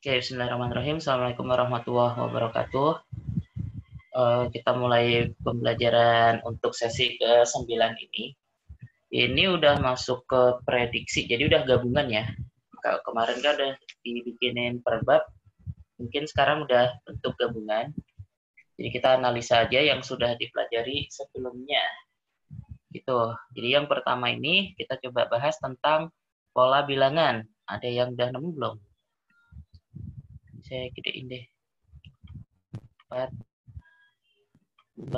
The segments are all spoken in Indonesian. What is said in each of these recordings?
Oke, bismillahirrahmanirrahim. Assalamualaikum warahmatullahi wabarakatuh. Kita mulai pembelajaran untuk sesi ke-9 ini. Ini udah masuk ke prediksi, jadi udah gabungan ya. Kalau kemarin kan udah dibikinin per bab, mungkin sekarang udah bentuk gabungan. Jadi kita analisa aja yang sudah dipelajari sebelumnya. Gitu. Jadi yang pertama ini kita coba bahas tentang pola bilangan. Ada yang udah nemu belum? Saya gedein deh. 4, 2,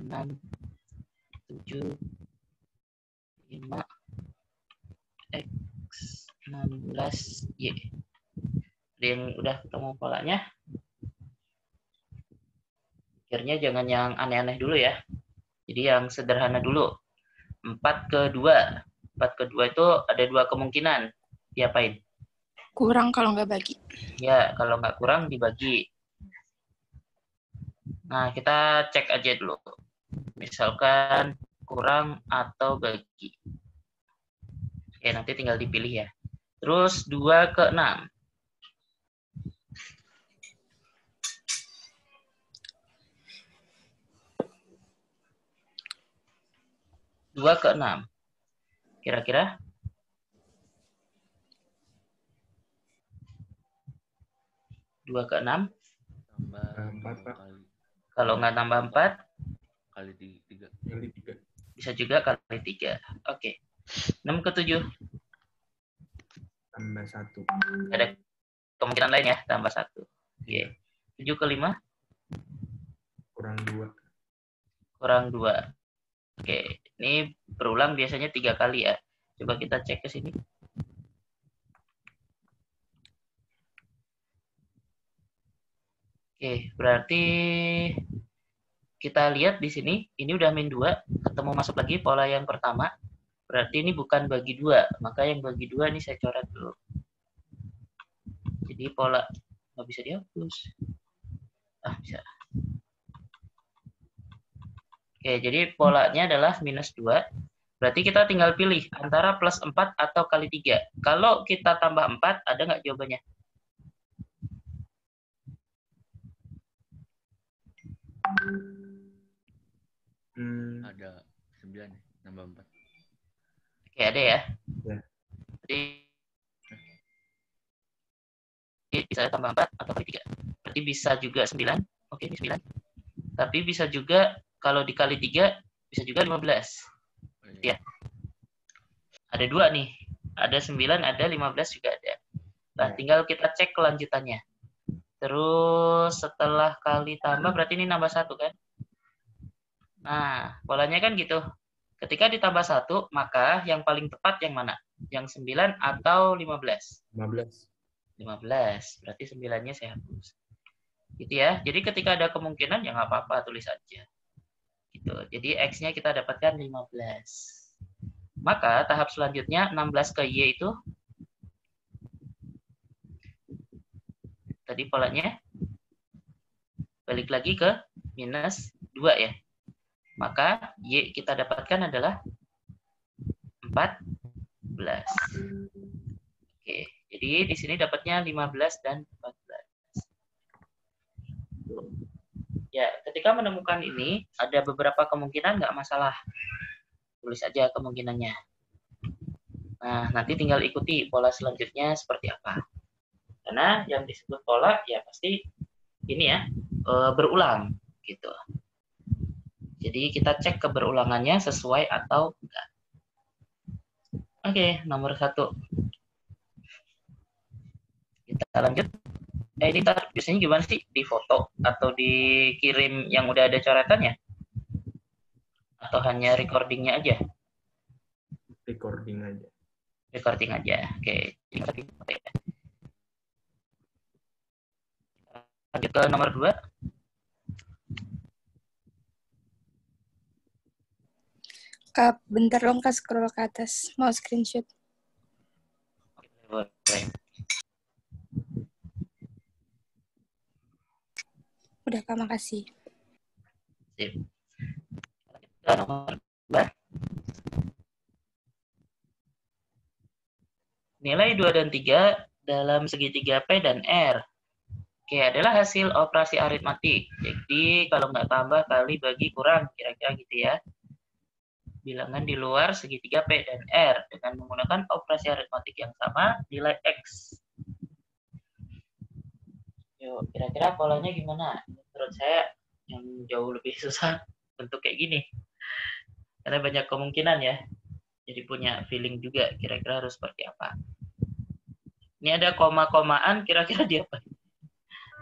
6, 7, 5, X, 16, Y. Ada yang udah ketemu polanya? Akhirnya jangan yang aneh-aneh dulu ya. Jadi yang sederhana dulu. 4/2. 4/2 itu ada dua kemungkinan. Diapain? Kurang kalau nggak bagi. Ya, kalau nggak kurang dibagi. Nah, kita cek aja dulu. Misalkan kurang atau bagi. Oke, nanti tinggal dipilih ya. Terus 2/6. 2/6. Kira-kira? Dua ke 6. Tambah 4, Pak. Kalau nggak tambah 4, Kali 3. bisa juga kali 3. Oke. 6/7. Tambah 1. Ada kemungkinan lain ya, tambah 1. Oke. 7/5. Kurang 2. Kurang 2. Oke. Ini berulang biasanya 3 kali ya. Coba kita cek ke sini. Oke, berarti kita lihat di sini, ini udah min 2, ketemu masuk lagi pola yang pertama. Berarti ini bukan bagi 2, maka yang bagi 2 ini saya coret dulu. Jadi pola, nggak bisa dihapus. Bisa. Oke, jadi polanya adalah minus 2. Berarti kita tinggal pilih antara plus 4 atau kali 3. Kalau kita tambah 4, ada nggak jawabannya? Ada 9 tambah 4. Oke, ada ya. Ya. Jadi bisa tambah 4 atau kali 3. Berarti bisa juga 9. Oke, ini 9. Tapi bisa juga kalau dikali 3 bisa juga 15. Ya. Ada 2 nih. Ada 9, ada 15 juga ada. Nah, tinggal kita cek kelanjutannya. Terus setelah kali tambah berarti ini nambah 1 kan? Nah, polanya kan gitu. Ketika ditambah 1, maka yang paling tepat yang mana? Yang 9 atau 15? 15. 15. Berarti 9-nya saya hapus. Gitu ya. Jadi ketika ada kemungkinan ya nggak apa-apa, tulis aja. Gitu. Jadi X-nya kita dapatkan 15. Maka tahap selanjutnya 16 ke Y itu tadi polanya balik lagi ke minus 2 ya. Maka Y kita dapatkan adalah 14. Oke, jadi di sini dapatnya 15 dan 14. Ya, ketika menemukan ini, ada beberapa kemungkinan nggak masalah. Tulis aja kemungkinannya. Nah, nanti tinggal ikuti pola selanjutnya seperti apa. Karena yang disebut pola, ya pasti ini ya, berulang. Gitu. Jadi kita cek keberulangannya sesuai atau enggak. Oke, nomor 1. Kita lanjut. Ini biasanya gimana sih? Di foto atau dikirim yang udah ada coretannya? Atau hanya recordingnya aja? Recording aja. Recording aja. Oke. Lanjut ke nomor 2. Kak, bentar dong Kak, scroll ke atas. Mau screenshot. Boleh. Udah Kak, makasih. Sip. Ke nomor 2. Nilai 2 dan 3 dalam segitiga P dan R. Oke, adalah hasil operasi aritmatik. Jadi kalau nggak tambah kali bagi kurang, kira-kira gitu ya. Bilangan di luar segitiga P dan R dengan menggunakan operasi aritmatik yang sama, nilai X. Yuk, kira-kira polanya gimana? Menurut saya yang jauh lebih susah bentuk kayak gini. Karena banyak kemungkinan ya. Jadi punya feeling juga kira-kira harus seperti apa. Ini ada koma-komaan, kira-kira dia apa?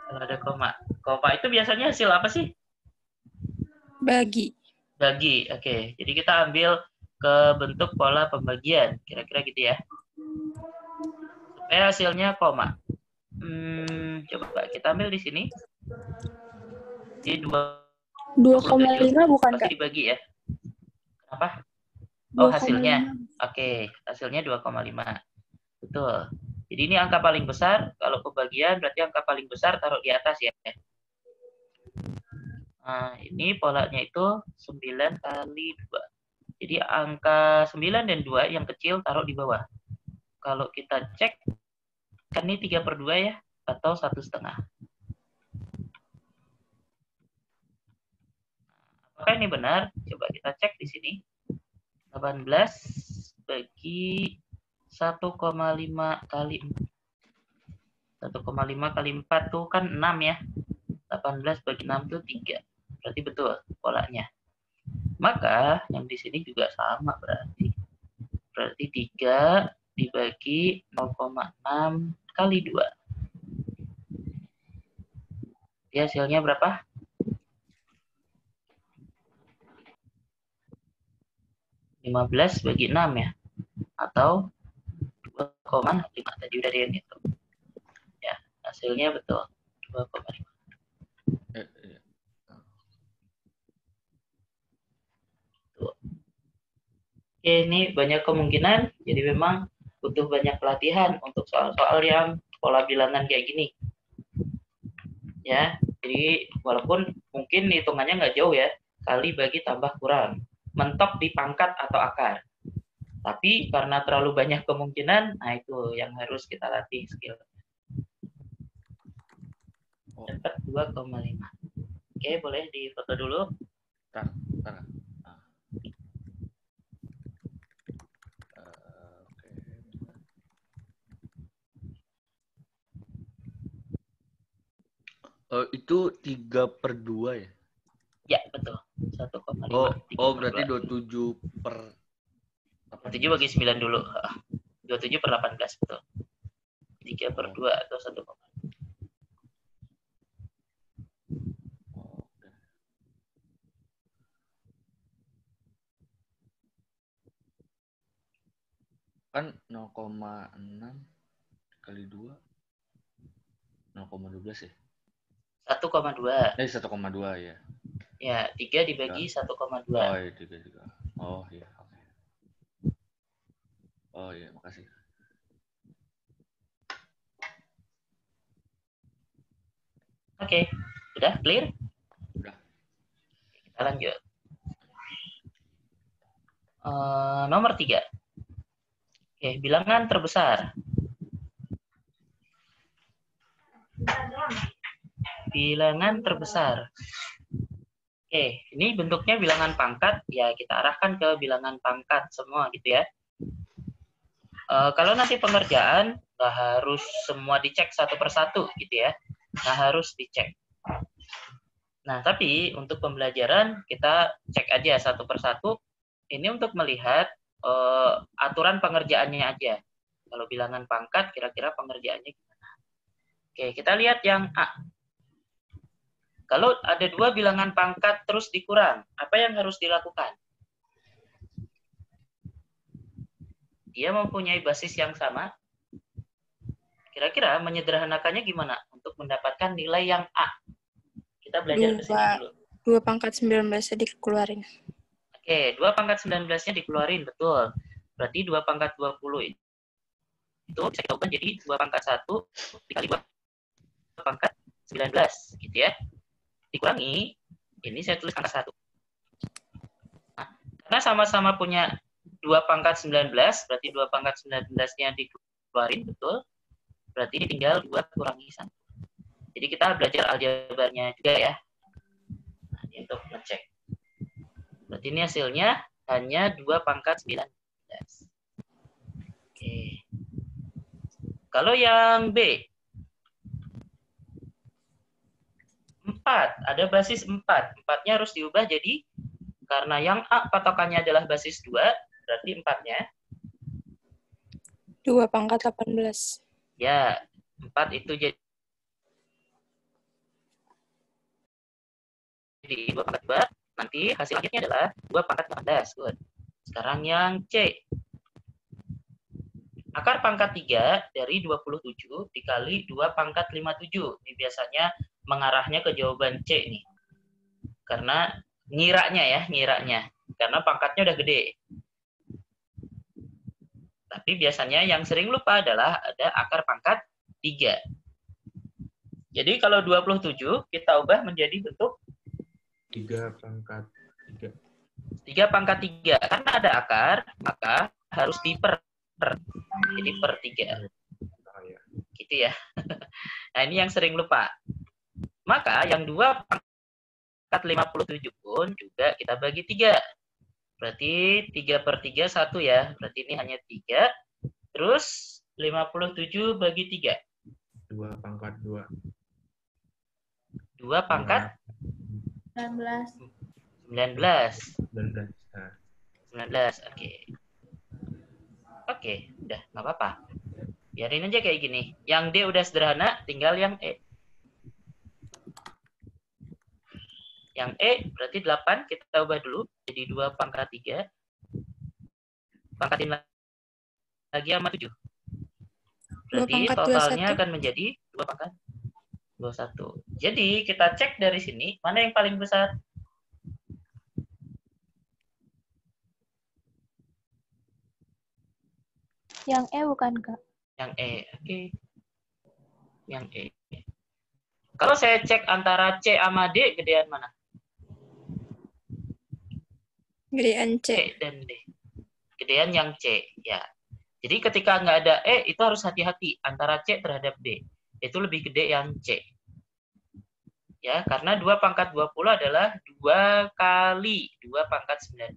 Kalau ada koma. Koma itu biasanya hasil apa sih? Bagi. Bagi, oke. Jadi kita ambil ke bentuk pola pembagian, kira-kira gitu ya. Supaya hasilnya koma. Coba kita ambil di sini. Jadi 2,5 bukan, pasti Kak? dibagi ya. Kenapa? Oh, 2,5. hasilnya. Oke, hasilnya 2,5. Betul. Jadi ini angka paling besar. Kalau pembagian berarti angka paling besar taruh di atas ya. Nah, ini polanya itu 9 kali 2. Jadi angka 9 dan 2 yang kecil taruh di bawah. Kalau kita cek, kan ini 3/2 ya, atau 1,5. Apakah ini benar? Coba kita cek di sini. 18 bagi 1,5 kali 4. 1,5 kali 4 tuh kan 6 ya. 18 bagi 6 itu 3. Berarti betul polanya. Maka yang di sini juga sama berarti. Berarti 3 dibagi 0,6 kali 2. Jadi hasilnya berapa? 15 bagi 6 ya. Atau 2,5. Tadi udah dia gitu. Ya, hasilnya betul. 2,5. Oke, ini banyak kemungkinan, jadi memang butuh banyak pelatihan untuk soal-soal yang pola bilangan kayak gini. Ya, jadi walaupun mungkin hitungannya nggak jauh ya, kali bagi tambah kurang, mentok di pangkat atau akar. Tapi karena terlalu banyak kemungkinan, nah itu yang harus kita latih skill. Dapat 2,5. Oke, boleh difoto dulu. Bentar. Itu 3/2 ya? Ya, betul. 1,5. Oh, berarti 27 per 27 bagi 9 dulu. 27 per 18, betul. 3/2 atau 1,5. Kan 0,6 kali 2 0,12 ya? 1,2. 1,2 ya. Ya, 3 dibagi 1,2. Oh, iya, 3. Oh, iya. Oke. Oh, iya, makasih. Oke, sudah clear? Udah. Kita lanjut. Nomor 3. Oke, bilangan terbesar. Bilangan terbesar. Oke, ini bentuknya bilangan pangkat, ya kita arahkan ke bilangan pangkat semua gitu ya. Kalau nanti pengerjaan, nggak harus semua dicek satu persatu gitu ya. Nggak harus dicek. Nah, tapi untuk pembelajaran kita cek aja satu persatu. Ini untuk melihat aturan pengerjaannya aja. Kalau bilangan pangkat, kira-kira pengerjaannya gimana? Oke, kita lihat yang A. Kalau ada 2 bilangan pangkat terus dikurang, apa yang harus dilakukan? Dia mempunyai basis yang sama. Kira-kira menyederhanakannya gimana untuk mendapatkan nilai yang A? Kita belajar ke sini dulu. 2 pangkat 19-nya dikeluarin. Oke, 2 pangkat 19-nya dikeluarin, betul. Berarti 2 pangkat 20 itu bisa kita ubah jadi 2 pangkat 1 dikali 2 pangkat 19, gitu ya. Dikurangi, ini saya tulis angka 1. Nah, karena sama-sama punya 2 pangkat 19, berarti 2 pangkat 19-nya dikeluarin, betul. Berarti ini tinggal 2 kurangi 1. Jadi kita belajar aljabarnya juga ya. Nah, ini untuk ngecek. Berarti ini hasilnya hanya 2 pangkat 19. Oke. Kalau yang B, 4. Ada basis 4. 4-nya harus diubah jadi, karena yang A patokannya adalah basis 2, berarti 4-nya 2 pangkat 18. ya 4 itu jadi 2 pangkat 2. Nanti hasil akhirnya adalah 2 pangkat 18. Good. Sekarang yang C. Akar pangkat 3 dari 27 dikali 2 pangkat 57. Ini biasanya mengarahnya ke jawaban C nih. Karena ngiranya. Karena pangkatnya udah gede. Tapi biasanya yang sering lupa adalah ada akar pangkat 3. Jadi kalau 27 kita ubah menjadi bentuk 3 pangkat 3. 3 pangkat 3. Karena ada akar, maka harus diper. Jadi per 3. Oh, ya. Gitu ya. Nah, ini yang sering lupa. Maka yang 2 pangkat 57 pun juga kita bagi 3. Berarti 3 per 3, 1 ya. Berarti ini hanya 3. Terus 57 bagi 3. 2 pangkat 2. 2 pangkat 19. 19. 19. Nah, 19, oke. Oke, udah, nggak apa-apa. Biarin aja kayak gini. Yang D udah sederhana, tinggal yang E. Yang E berarti 8, kita ubah dulu. Jadi 2 pangkat 3. Pangkatin lagi sama 7. Berarti pangkat totalnya 21. akan menjadi 2 pangkat 21. Jadi kita cek dari sini, mana yang paling besar? Yang E bukan, Kak? Yang E, oke. Yang E. Kalau saya cek antara C sama D, gedean mana? Gedean C. C dan D. Gedean yang C, ya. Jadi ketika nggak ada E, itu harus hati-hati antara C terhadap D. Itu lebih gede yang C. Ya, karena 2 pangkat 20 adalah 2 kali 2 pangkat 19.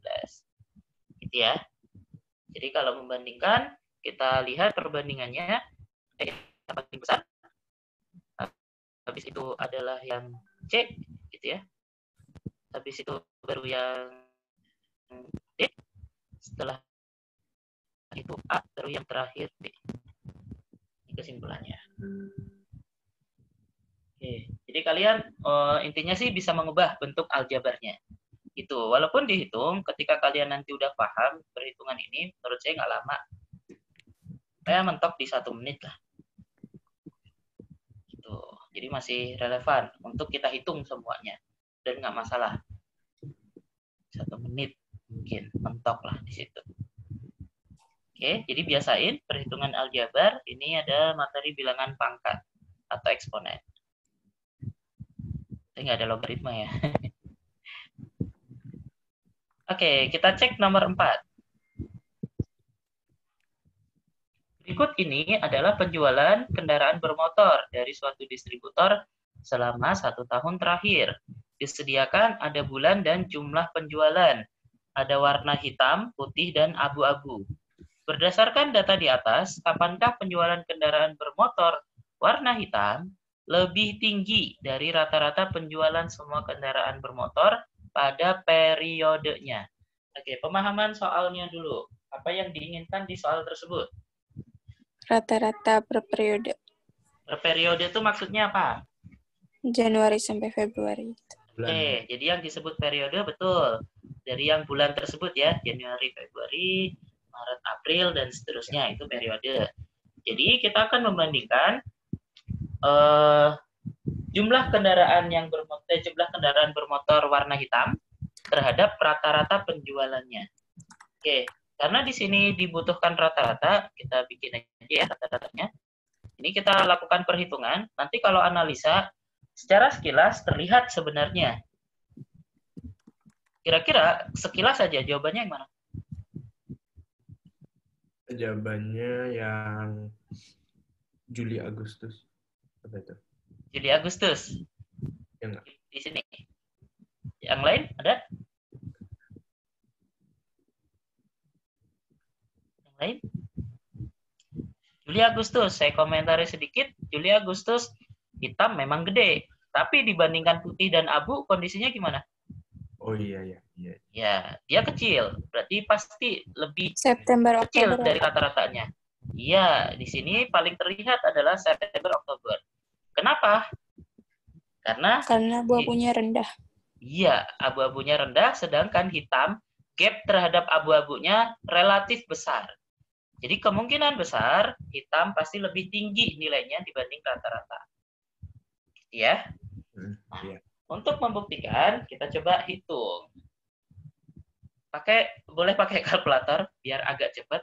Gitu ya. Jadi kalau membandingkan, kita lihat perbandingannya, yang paling besar. Habis itu adalah yang C, gitu ya. Habis itu baru yang D. Setelah itu A, baru yang terakhir D. Ini kesimpulannya. Oke, jadi kalian intinya sih bisa mengubah bentuk aljabarnya. Gitu. Walaupun dihitung, ketika kalian nanti udah paham perhitungan ini, menurut saya nggak lama. Saya mentok di 1 menit lah. Gitu. Jadi masih relevan untuk kita hitung semuanya. Dan nggak masalah. 1 menit mungkin mentok lah di situ. Oke, jadi biasain perhitungan aljabar. Ini ada materi bilangan pangkat atau eksponen. Ini nggak ada logaritma ya. Oke, kita cek nomor 4. Berikut ini adalah penjualan kendaraan bermotor dari suatu distributor selama 1 tahun terakhir. Disediakan ada bulan dan jumlah penjualan. Ada warna hitam, putih, dan abu-abu. Berdasarkan data di atas, kapankah penjualan kendaraan bermotor warna hitam lebih tinggi dari rata-rata penjualan semua kendaraan bermotor pada periodenya? Oke, pemahaman soalnya dulu. Apa yang diinginkan di soal tersebut? Rata-rata per periode. Per periode itu maksudnya apa? Januari sampai Februari. Oke, jadi yang disebut periode betul. Dari yang bulan tersebut ya, Januari, Februari, Maret, April, dan seterusnya, itu periode. Jadi kita akan membandingkan jumlah kendaraan bermotor warna hitam terhadap rata-rata penjualannya. Oke, karena di sini dibutuhkan rata-rata, kita bikin aja ya rata-ratanya. Ini kita lakukan perhitungan. Nanti kalau analisa, secara sekilas terlihat sebenarnya. Kira-kira sekilas saja jawabannya yang mana? Jawabannya yang Juli Agustus. Apa itu? Juli Agustus. Ya nggak? Di sini. Yang lain ada? Yang lain? Juli Agustus, saya komentari sedikit. Juli Agustus hitam memang gede, tapi dibandingkan putih dan abu kondisinya gimana? Oh iya. Ya, dia kecil. Berarti pasti lebih September, kecil Oktober. dari rata-ratanya. Iya, di sini paling terlihat adalah September, Oktober. Kenapa? Karena abu-abunya rendah. iya, abu-abunya rendah, sedangkan hitam gap terhadap abu-abunya relatif besar. Jadi kemungkinan besar hitam pasti lebih tinggi nilainya dibanding rata-rata. Ya. Iya. Untuk membuktikan, kita coba hitung. Boleh pakai kalkulator biar agak cepat.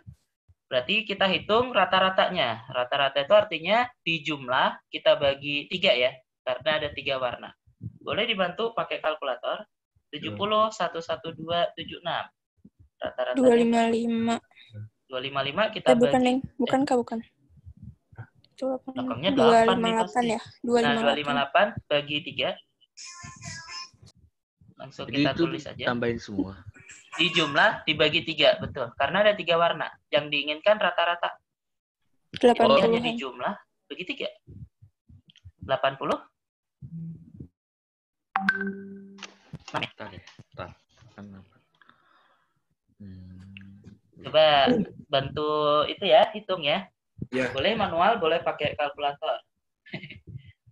Berarti kita hitung rata-ratanya. Rata-rata itu artinya di jumlah kita bagi 3 ya, karena ada 3 warna. Boleh dibantu pakai kalkulator. 70, 112, 76. Rata-ratanya 255. 255 kita Bukan, bagi. Neng. Bukan. Belakangnya 8 nih pasti. 258 ya. Nah, 258 bagi 3. Langsung Jadi kita itu tulis aja. tambahin semua. Di jumlah dibagi 3, betul. Karena ada 3 warna. Yang diinginkan rata-rata. Jadi hanya di 80. jumlah bagi 3. 80. Bentar ya. Bentar. Coba bantu itu ya, hitung ya. Ya. Boleh manual, boleh pakai kalkulator.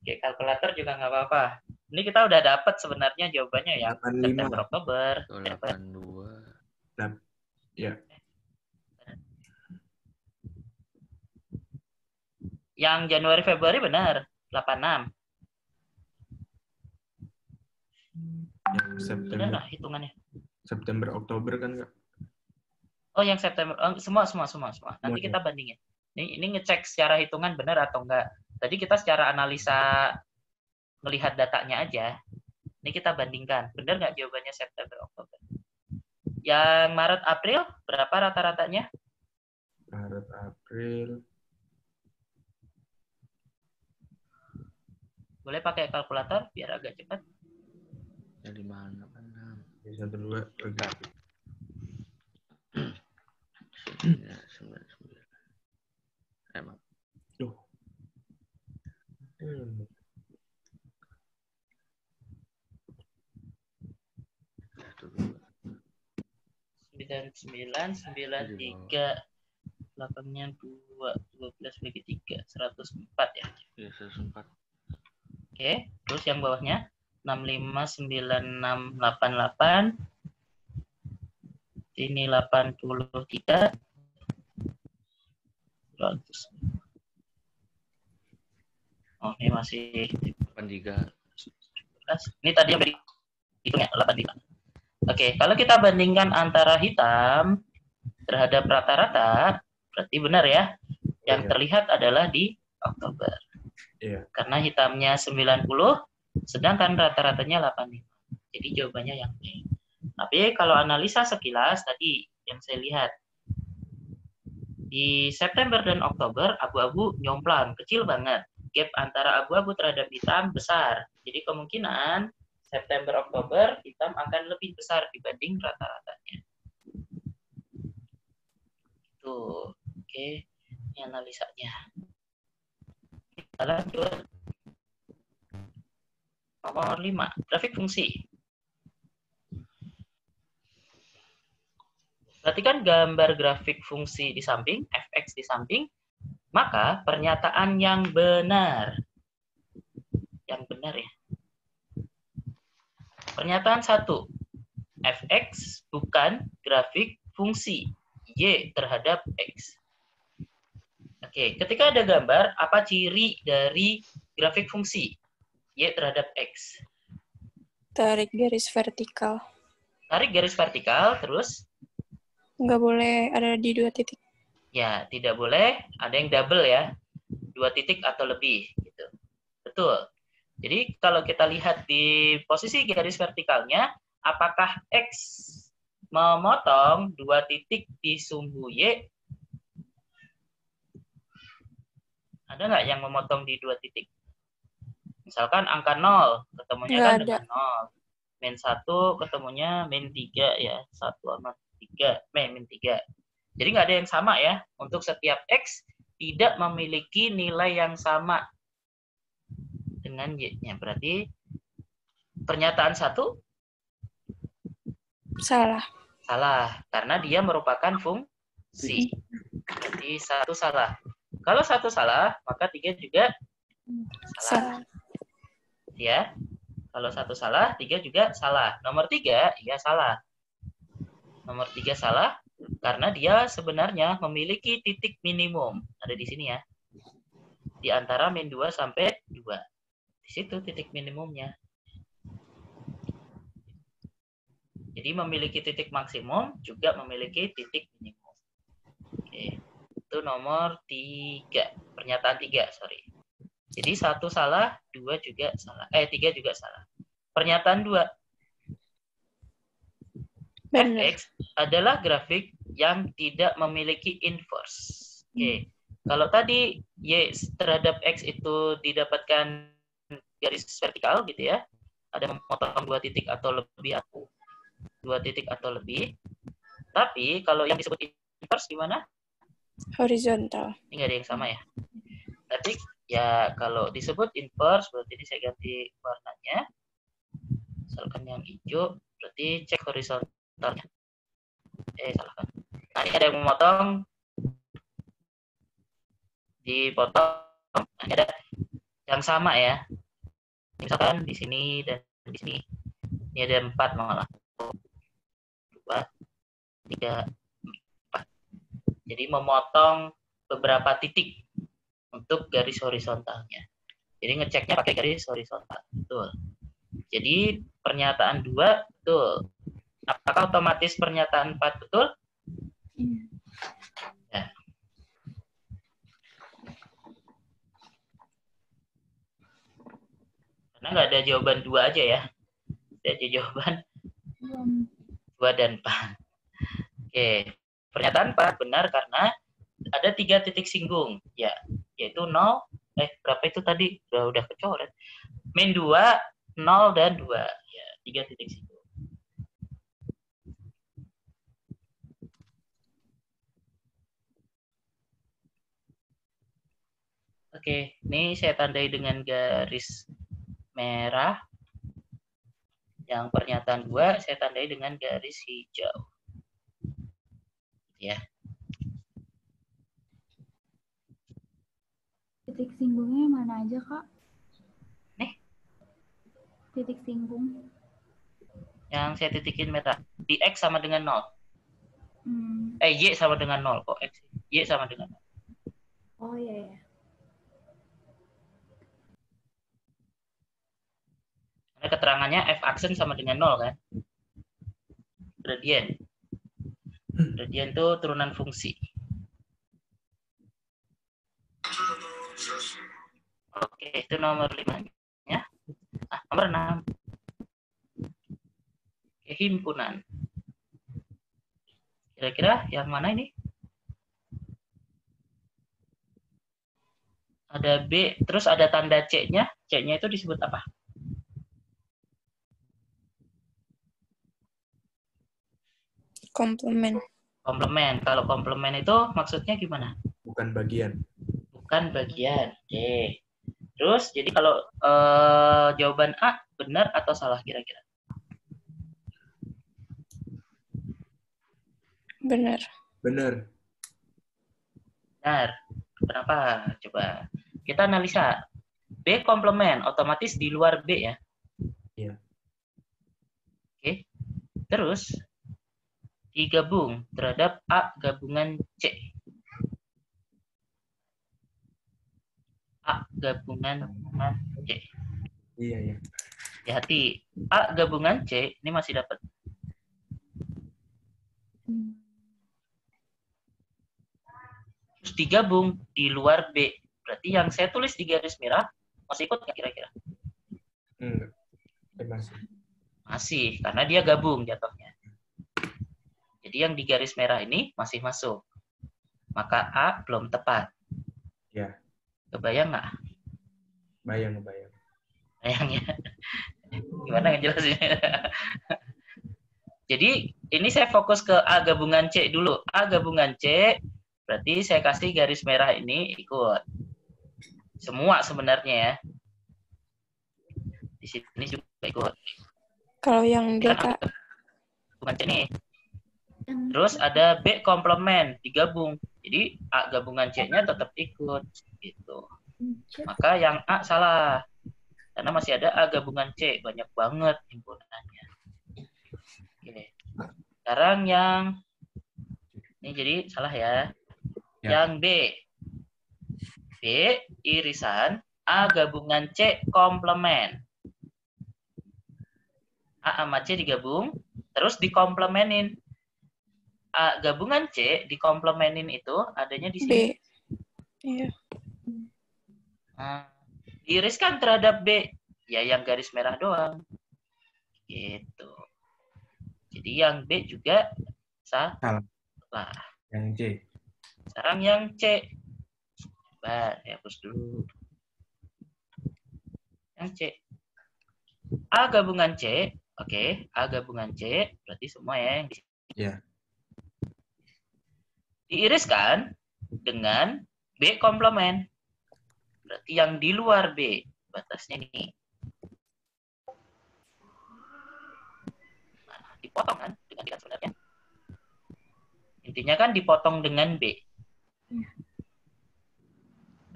Pakai kalkulator juga nggak apa-apa. Ini kita udah dapat sebenarnya jawabannya ya. 85. September, Oktober. 82. Ya. Yang Januari, Februari benar. 86. September. Benar nggak hitungannya? September, Oktober kan nggak? Oh, yang September. Oh, semua. Nanti kita bandingin. Ini ngecek secara hitungan benar atau enggak. Tadi kita secara analisa melihat datanya aja. Ini kita bandingkan. Benar nggak jawabannya September, Oktober? Yang Maret, April, berapa rata-ratanya? Maret, April. Boleh pakai kalkulator biar agak cepat. Yang di mana? 1, 2, 3. Ya, 99. Emang. Duh. 9993 8-nya 12 bagi 3 104 ya. Ya, 104. Oke, terus yang bawahnya 659688 ini 83 100. Oh, ini masih 83. ini tadi yang itu ya 83. Oke, kalau kita bandingkan antara hitam terhadap rata-rata, berarti benar ya. Yang terlihat adalah di Oktober. Iya. Karena hitamnya 90, sedangkan rata-ratanya 85. Jadi jawabannya yang B. Tapi kalau analisa sekilas tadi yang saya lihat, di September dan Oktober abu-abu nyomplang, kecil banget. Gap antara abu-abu terhadap hitam besar. Jadi kemungkinan September, Oktober hitam akan lebih besar dibanding rata-ratanya. Tuh, oke. Ini analisanya. Kita lanjut. Nomor 5, grafik fungsi. Perhatikan gambar grafik fungsi di samping, fx di samping, maka pernyataan yang benar. Yang benar ya. Pernyataan 1, fx bukan grafik fungsi y terhadap x. Oke, ketika ada gambar, apa ciri dari grafik fungsi y terhadap x? Tarik garis vertikal. Tarik garis vertikal, terus? Nggak boleh ada di 2 titik. Ya, tidak boleh ada yang double ya. 2 titik atau lebih. Gitu. Betul. Jadi kalau kita lihat di posisi garis vertikalnya, apakah X memotong 2 titik di sumbu Y? Ada Ada nggak yang memotong di 2 titik? Misalkan angka 0 ketemunya Nggak kan ada. dengan 0. Min 1 ketemunya min 3 ya. 1 sama 3. Min 3. Jadi nggak ada yang sama ya. Untuk setiap X tidak memiliki nilai yang sama dengan Y-nya. Berarti pernyataan 1 Salah. salah. Karena dia merupakan fungsi. Berarti 1 salah. Kalau 1 salah, maka 3 juga salah. Salah. Ya. Kalau 1 salah, 3 juga salah. Nomor 3, iya salah. Nomor 3 salah karena dia sebenarnya memiliki titik minimum. Ada di sini ya. Di antara min 2 sampai 2. Di situ titik minimumnya. Jadi memiliki titik maksimum juga memiliki titik minimum. Oke. Itu nomor 3. Pernyataan 3, sorry. Jadi 1 salah, 2 juga salah. 3 juga salah. Pernyataan 2. Benar. Fx adalah grafik yang tidak memiliki inverse. Oke. Kalau tadi Y terhadap X itu didapatkan garis vertikal gitu ya. Ada memotong 2 titik atau lebih atau 2 titik atau lebih. Tapi kalau yang disebut inverse gimana? Horizontal. Ini nggak ada yang sama ya. Tapi ya kalau disebut inverse berarti ini saya ganti warnanya. Misalkan yang hijau berarti cek horizontalnya. Salah kan. Nah ini ada yang memotong. Dipotong. Ini ada yang sama ya. Misalkan di sini dan di sini. Ini ada 4 malah. 2, 3, 4. Jadi memotong beberapa titik untuk garis horizontalnya. Jadi ngeceknya pakai garis horizontal. Betul. Jadi pernyataan 2 betul. Apakah otomatis pernyataan 4 betul? Ya. Karena nggak ada jawaban 2 aja ya. Ada jawaban 2 dan 4. Oke. Pernyataan 4 benar karena ada 3 titik singgung. Ya, yaitu 0. Berapa itu tadi? Udah kecoret. Min 2, 0, dan 2. Ya, 3 titik singgung. Oke, ini saya tandai dengan garis merah. Yang pernyataan 2 saya tandai dengan garis hijau. Ya. Titik singgungnya mana aja, Kak? Nih. Titik singgung. Yang saya titikin merah. Di X sama dengan 0. Y sama dengan 0 kok. X. Y sama dengan 0. Oh iya ya. Karena keterangannya F aksen sama dengan 0 kan. Gradien. Gradien itu turunan fungsi. Oke, itu nomor 5-nya. Nomor 6. Himpunan. Kira-kira yang mana ini? Ada B, terus ada tanda C-nya. C-nya itu disebut apa? Komplement. Komplement. Kalau komplement itu maksudnya gimana? Bukan bagian. Bukan bagian. Oke. Terus, jadi kalau jawaban A benar atau salah kira-kira? Benar. Benar. Benar. Kenapa? Coba. Kita analisa. B komplement, otomatis di luar B ya? Iya. Oke. Terus, digabung terhadap A gabungan C. A gabungan C. Iya, iya. Hati-hati. A gabungan C, ini masih dapat. Terus digabung di luar B. Berarti yang saya tulis di garis merah, masih ikut nggak kira-kira? Enggak. Masih. Masih, karena dia gabung jatuhnya. Jadi yang di garis merah ini masih masuk. Maka A belum tepat. Ya. Kebayang nggak? Bayang. Bayangnya. Gimana ngejelasinnya? Jadi ini saya fokus ke A gabungan C dulu. A gabungan C berarti saya kasih garis merah ini ikut. Semua sebenarnya ya. Di sini juga ikut. Kalau yang D, Kan A Kak. gabungan C nih. Yang Terus ada B komplement digabung. Jadi A gabungan C-nya tetap ikut gitu. C. Maka yang A salah. Karena masih ada A gabungan C, banyak banget himpunannya. Oke. Sekarang yang ini jadi salah ya. Ya. Yang B. B irisan A gabungan C komplement. A sama C digabung, terus dikomplemenin. A gabungan C dikomplemenin itu adanya di sini. B. Iya. Nah, diiriskan terhadap B, ya yang garis merah doang. Gitu. Jadi yang B juga salah. Yang C. Sekarang yang C. Coba hapus dulu. Yang C. A gabungan C, oke. A gabungan C, berarti semua ya yang di sini. Ya. Diiriskan dengan B komplement. Berarti yang di luar B. Batasnya ini. Nah, dipotong kan dengan B sebenarnya. Intinya kan dipotong dengan B.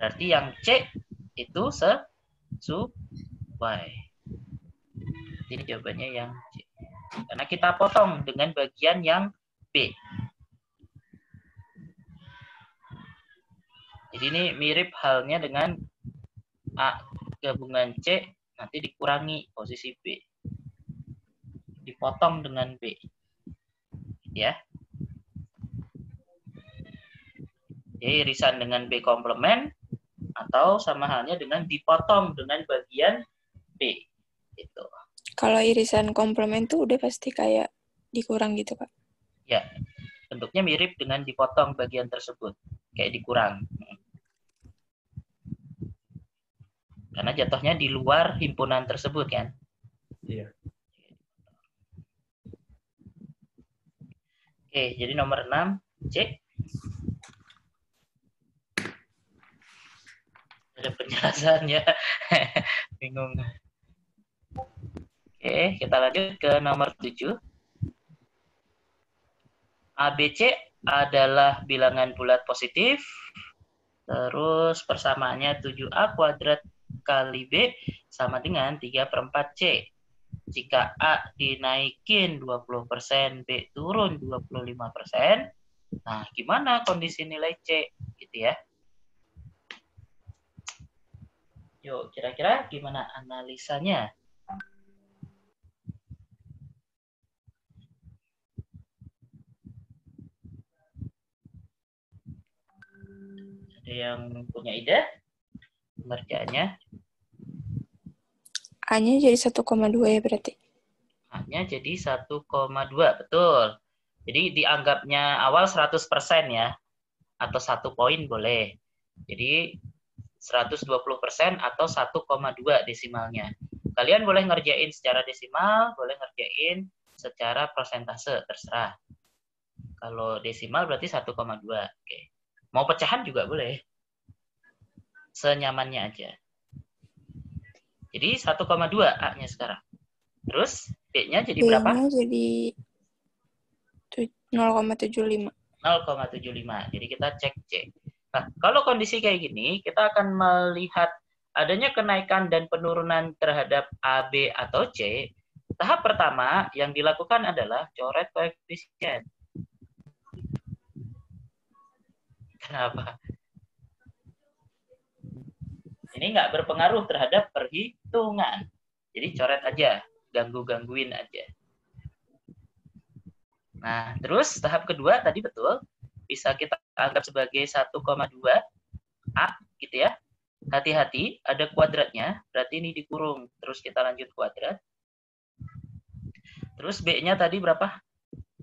Berarti yang C itu sesuai. Ini jawabannya yang C. Karena kita potong dengan bagian yang B. Jadi ini mirip halnya dengan A gabungan C nanti dikurangi posisi B. Dipotong dengan B. Ya. Jadi irisan dengan B komplement atau sama halnya dengan dipotong dengan bagian B. Gitu. Kalau irisan komplement tuh udah pasti kayak dikurang gitu, Kak. Ya. Bentuknya mirip dengan dipotong bagian tersebut. Kayak dikurang. Karena jatuhnya di luar himpunan tersebut kan. Iya. Oke, jadi nomor 6 C. Ada penjelasannya. Bingung. Oke, kita lanjut ke nomor 7. ABC adalah bilangan bulat positif. Terus persamaannya 7A kuadrat kali B sama dengan 3/4 C. Jika A dinaikin 20%, B turun 25%, nah gimana kondisi nilai C? Gitu ya. Yuk, kira-kira gimana analisanya? Ada yang punya ide? Pengerjaannya? A-nya jadi 1,2 ya berarti. A-nya jadi 1,2, betul. Jadi dianggapnya awal 100% ya. Atau 1 poin boleh. Jadi 120% atau 1,2 desimalnya. Kalian boleh ngerjain secara desimal, boleh ngerjain secara persentase, terserah. Kalau desimal berarti 1,2. Oke. Mau pecahan juga boleh. Senyamannya aja. Jadi 1,2 A-nya sekarang. Terus B-nya jadi berapa? B-nya jadi 0,75. 0,75. Jadi kita cek C. Nah, kalau kondisi kayak gini, kita akan melihat adanya kenaikan dan penurunan terhadap A, B, atau C. Tahap pertama yang dilakukan adalah coret koefisien. Kenapa? Ini nggak berpengaruh terhadap perhitungan. Jadi coret aja, ganggu-gangguin aja. Nah, terus tahap kedua tadi betul, bisa kita anggap sebagai 1,2 A gitu ya. Hati-hati, ada kuadratnya, berarti ini dikurung. Terus kita lanjut kuadrat. Terus B-nya tadi berapa?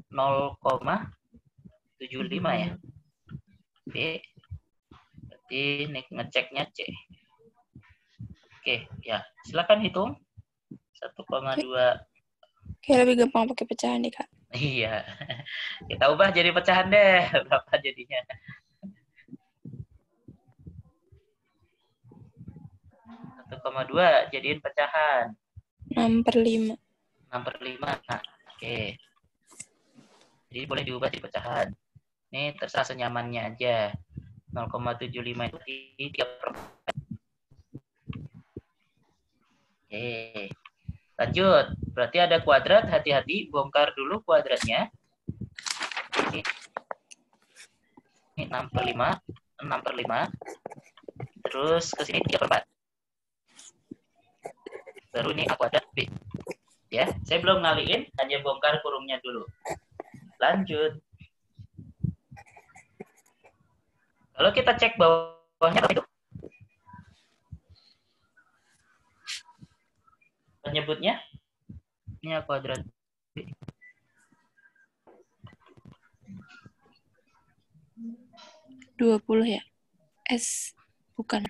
0,75 ya. B berarti Ini ngeceknya C. Oke, ya. Silakan hitung. 1,2. Kayak lebih gampang pakai pecahan nih, Kak. Iya. Kita ubah jadi pecahan deh. Berapa jadinya? 1,2 jadiin pecahan. 6/5. 6/5. Nah, oke. Jadi boleh diubah jadi pecahan. Ini terserah senyamannya aja. 0,75 itu di 3/4. Oke. Lanjut. Berarti ada kuadrat. Hati-hati. Bongkar dulu kuadratnya. Ini 6/5. 6/5. Terus ke sini 3/4. Baru ini A kuadrat B. Ya, saya belum ngaliin, hanya bongkar kurungnya dulu. Lanjut. Kalau kita cek bawahnya apa itu? Penyebutnya ini A kuadrat B. Dua 20 ya? S bukan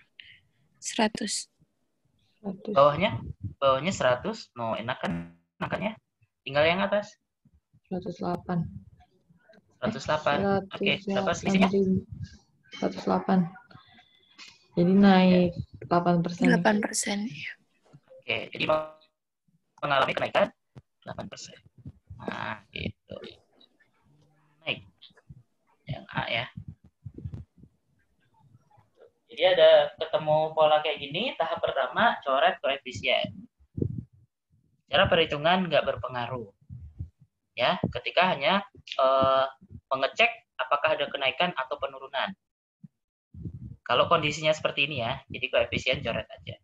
100. Bawahnya 100. No, enak kan angkanya? Tinggal yang atas. 108. 108. Oke, berapa selisihnya? 108. Jadi naik 8%. 8%. Oke, jadi mengalami kenaikan 8%. Nah, gitu. Naik. Yang A ya. Jadi ada ketemu pola kayak gini, tahap pertama coret koefisien. Cara perhitungan nggak berpengaruh. Ya, ketika hanya mengecek apakah ada kenaikan atau penurunan. Kalau kondisinya seperti ini ya, jadi koefisien coret aja.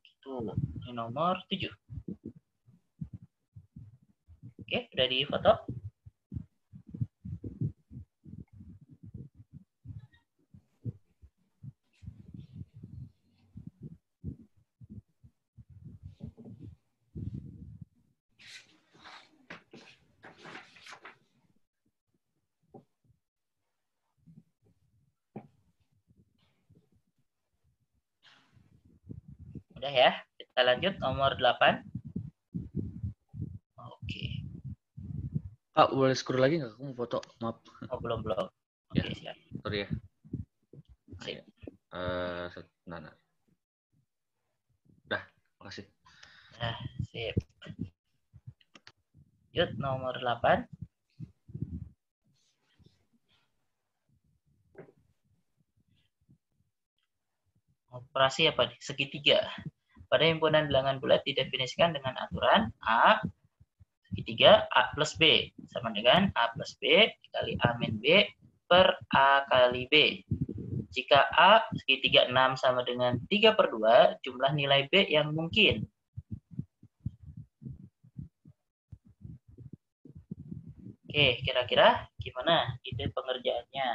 Itu ini nomor 7. Oke, udah di foto. Udah ya, kita lanjut nomor 8. Oke. Kak, boleh scroll lagi nggak? Aku mau foto, maaf. Oh, belum. Oke, Ya. siap. Sorry ya. Sip. Nah. Udah, makasih. Nah, sip. Lanjut nomor 8. Operasi apa nih? Segitiga. Pada himpunan bilangan bulat didefinisikan dengan aturan A segitiga A plus B sama dengan A plus B dikali A min B per A kali B. Jika A segitiga 6 sama dengan 3/2, jumlah nilai B yang mungkin. Oke, kira-kira gimana ide pengerjaannya?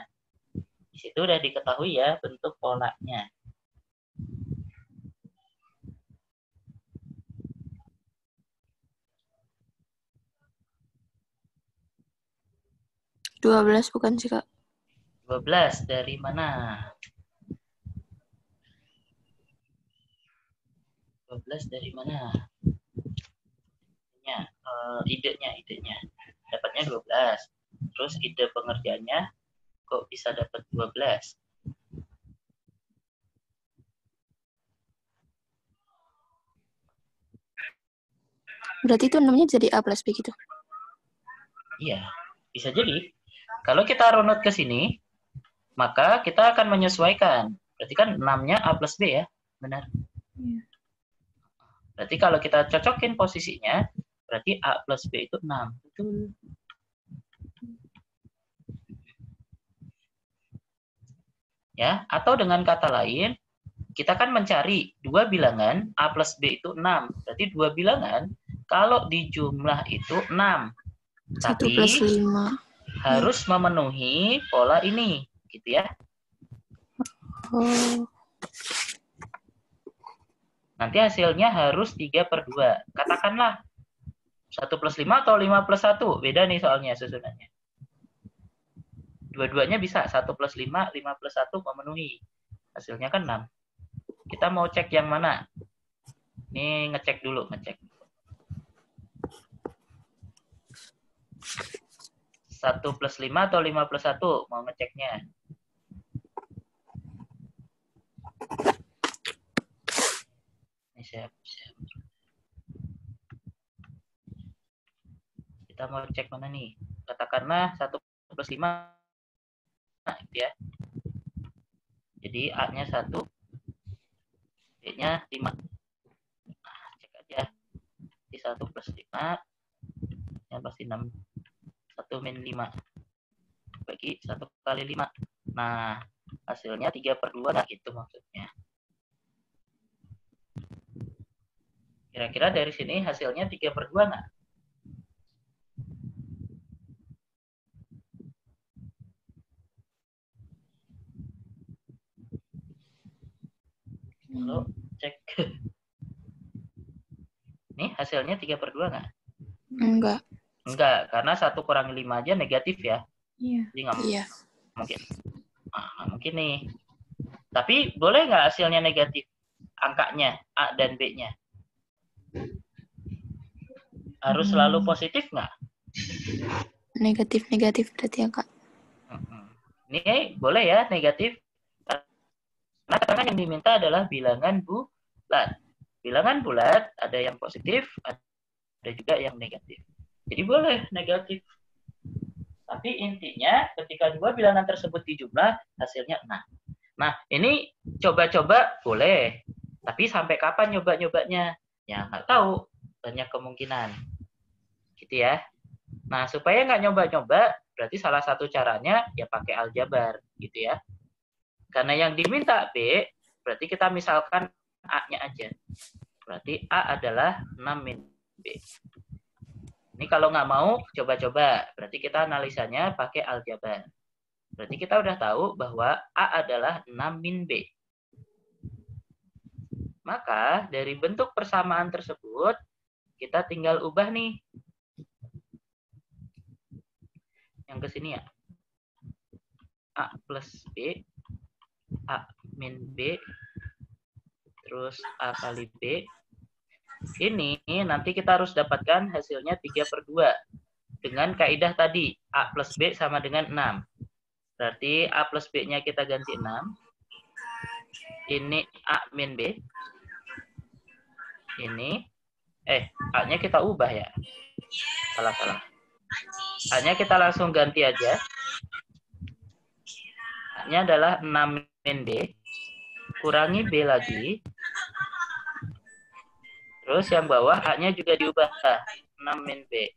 Di situ udah diketahui ya bentuk polanya. 12 bukan sih, Kak? 12 dari mana? 12 dari mana? Idenya. Dapatnya 12. Terus ide pengerjaannya kok bisa dapat 12? Berarti itu namanya jadi A plus B gitu? Iya, bisa jadi. Kalau kita runut ke sini, maka kita akan menyesuaikan. Berarti kan 6-nya A plus B ya, benar? Iya. Berarti kalau kita cocokin posisinya, berarti A plus B itu 6. Betul. Ya, atau dengan kata lain, kita kan mencari dua bilangan A plus B itu 6. Berarti dua bilangan kalau dijumlah itu 6. 1 Tapi plus 5. harus memenuhi pola ini, gitu ya. Oh. Nanti hasilnya harus 3/2. Katakanlah 1 plus 5 atau 5 plus 1. Beda nih soalnya susunannya. Dua-duanya bisa. 1 plus 5, 5 plus 1 memenuhi. Hasilnya kan 6. Kita mau cek yang mana? Ini ngecek dulu, ngecek. 1 plus 5 atau 5 plus 1? Mau ngeceknya. Ini siap. Kita mau cek mana nih? Katakanlah 1 plus 5. Ya. Jadi A-nya 1, B-nya 5. Nah, cek aja. Di 1 plus 5, yang pasti 6. 1 min 5. Bagi 1 kali 5. Nah, hasilnya 3/2 nggak gitu maksudnya. Kira-kira dari sini hasilnya 3/2 nggak? Lalu cek. Nih hasilnya 3/2 nggak? Enggak. Enggak, karena 1 kurangi 5 aja negatif ya. Iya. Jadi nggak Iya. mungkin. Nggak mungkin nih. Tapi boleh nggak hasilnya negatif? Angkanya, A dan B-nya. Harus selalu positif nggak? Negatif berarti ya, Kak. Ini boleh ya, negatif. Nah, karena yang diminta adalah bilangan bulat. Bilangan bulat ada yang positif, ada juga yang negatif. Jadi boleh negatif. Tapi intinya ketika dua bilangan tersebut dijumlah, hasilnya 6. Nah, ini coba-coba boleh. Tapi sampai kapan nyoba-nyobanya? Ya, nggak tahu. Banyak kemungkinan. Gitu ya. Nah, supaya nggak nyoba-nyoba, berarti salah satu caranya ya pakai aljabar. Gitu ya. Karena yang diminta B, berarti kita misalkan A-nya aja. Berarti A adalah 6 min B. Ini kalau nggak mau, coba-coba. Berarti kita analisanya pakai aljabar. Berarti kita udah tahu bahwa A adalah 6 min B. Maka dari bentuk persamaan tersebut, kita tinggal ubah nih. Yang ke sini ya. A plus B, A min B, terus A kali B. Ini nanti kita harus dapatkan hasilnya 3/2. Dengan kaidah tadi, A plus B sama dengan 6. Berarti A plus B-nya kita ganti 6. Ini A min B. Ini, A-nya kita ubah ya. Salah. A-nya kita langsung ganti aja. A-nya adalah 6 min B. Kurangi B lagi. Terus yang bawah A-nya juga diubah. 6 min B.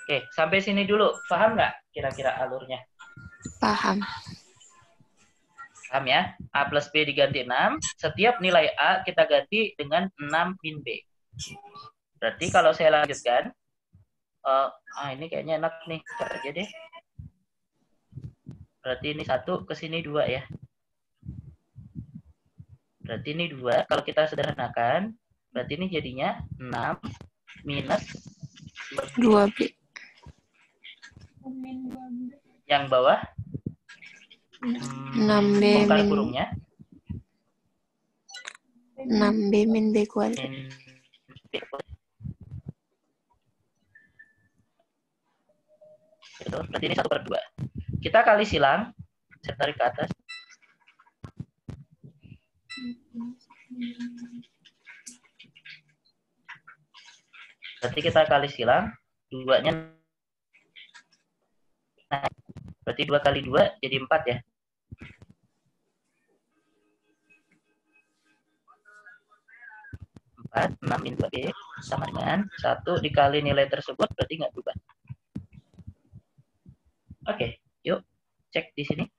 Oke, sampai sini dulu. Paham nggak kira-kira alurnya? Paham. Paham ya? A plus B diganti 6. Setiap nilai A kita ganti dengan 6 min B. Berarti kalau saya lanjutkan. Ini kayaknya enak nih. Coba aja deh. Berarti ini 1, ke sini 2 ya. Berarti ini 2. Kalau kita sederhanakan, berarti ini jadinya 6 minus 2B. Yang bawah 6B bongkar min kurungnya 6B min B kuadrat. min B. Gitu. Berarti ini 1/2. Kita kali silang. Saya tarik ke atas. Berarti kita kali silang. 2-nya. Nah, berarti 2 kali 2 jadi 4 ya. Empat, 6 min 2B sama dengan 1 dikali nilai tersebut berarti nggak berubah. Oke, yuk cek di sini.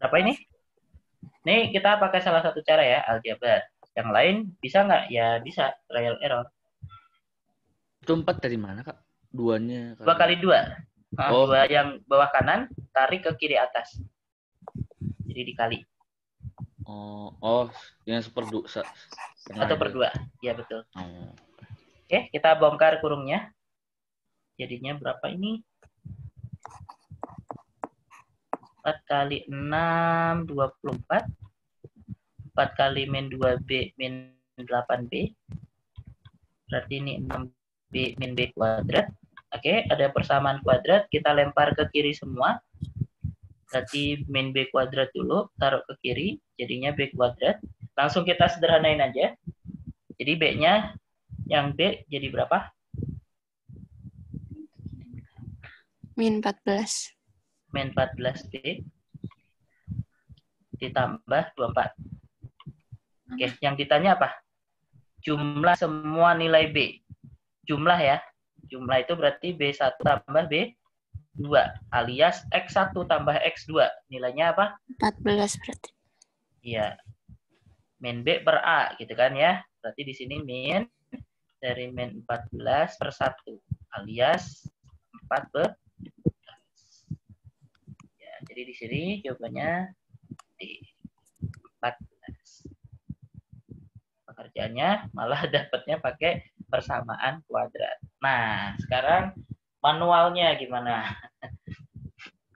Berapa ini? Nih kita pakai salah satu cara ya, aljabar. Yang lain bisa nggak? Ya bisa, trial error. Itu 4 dari mana, Kak? 2-nya. 2 kali 2. Oh. 2 yang bawah kanan, tarik ke kiri atas. Jadi dikali. Oh, yang 1/2. Satu per 2. Ya, betul. Oh. Oke, kita bongkar kurungnya. Jadinya berapa ini? 4 kali 6, 24. 4 kali min 2B min 8B. Berarti ini 6B min B kuadrat. Oke, ada persamaan kuadrat. Kita lempar ke kiri semua. Berarti min B kuadrat dulu. Taruh ke kiri. Jadinya B kuadrat. Langsung kita sederhanain aja. Jadi B-nya yang B jadi berapa? Min 14. Min 14B ditambah 24. Oke, yang ditanya apa? Jumlah semua nilai B. Jumlah ya. Jumlah itu berarti B1 tambah B2 alias X1 tambah X2. Nilainya apa? 14 berarti. Iya. Min B per A gitu kan ya. Berarti di sini min dari min 14 per 1 alias 4 per 14. Ya, jadi di sini jawabannya D. 14. Pekerjaannya malah dapatnya pakai persamaan kuadrat. Nah, sekarang manualnya gimana?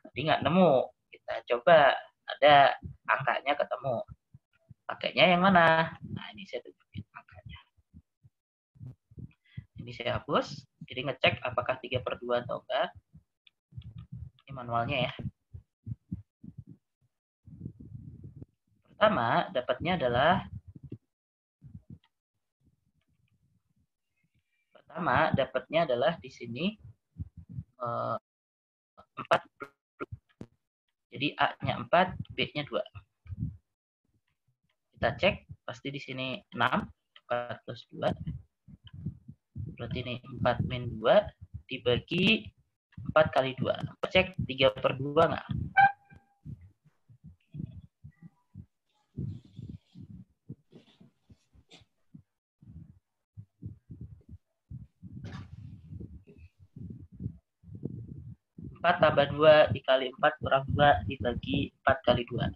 Tadi nggak nemu. Kita coba ada angkanya ketemu. Pakainya yang mana? Nah, ini saya tunjukin angkanya. Ini saya hapus. Jadi ngecek apakah 3/2 atau enggak. Ini manualnya ya. Pertama, dapatnya adalah di sini 4. Jadi A-nya 4, B-nya 2. Kita cek, pasti di sini 6, 4 plus 2. Berarti ini 4 min 2 dibagi 4 kali 2. Cek 3/2 nggak? Empat tambah 2 dikali 4 kurang 2 dibagi 4 kali 2.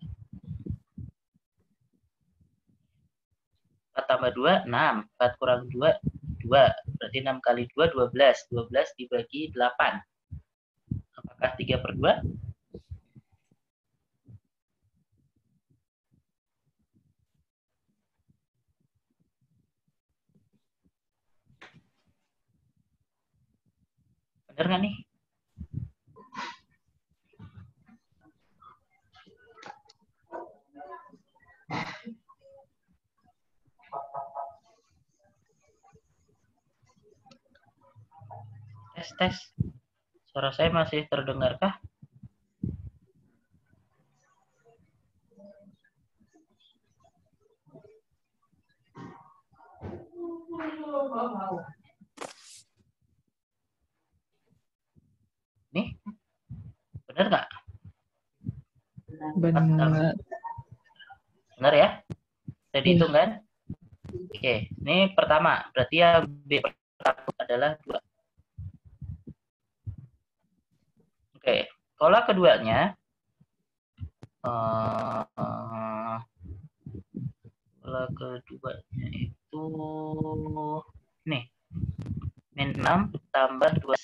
4 tambah 2, 6. 4 kurang 2, 2. Berarti 6 kali 2, 12. 12 dibagi 8. Apakah 3/2? Benar nggak nih? Tes. Suara saya masih terdengarkah? Nih, benar nggak? Benar. Benar ya? Saya dihitung kan? Oke, ini pertama. Berarti yang B pertama adalah 2. Oke, pola keduanya. Pola keduanya itu nih. Min 6 tambah 2.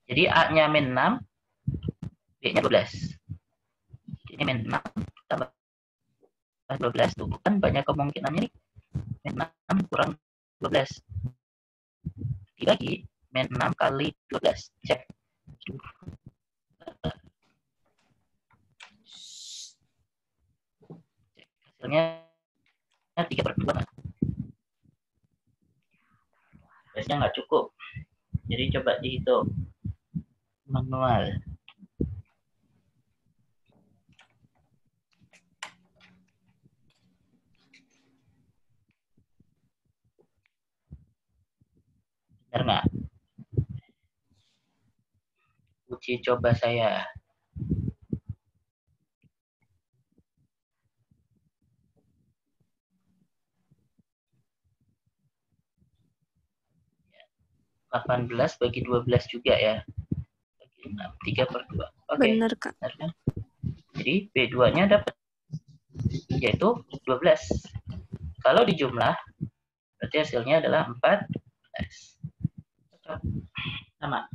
Jadi A-nya min 6, B-nya 12. Ini min 6 tambah 12 tuh. Kan banyak kemungkinannya nih. Min 6 kurang 12. Dibagi min 6 kali 12. Cek. Hasilnya 3/2. Biasanya nggak cukup. Jadi coba dihitung. Manual. Benar nggak? Uji coba saya. Ya. 18 bagi 12 juga ya. Bagi 6, 3/2. Oke. Benar, Kak. Benar kan? Jadi B2-nya dapat, yaitu 12. Kalau dijumlah, berarti hasilnya adalah 14. Sama.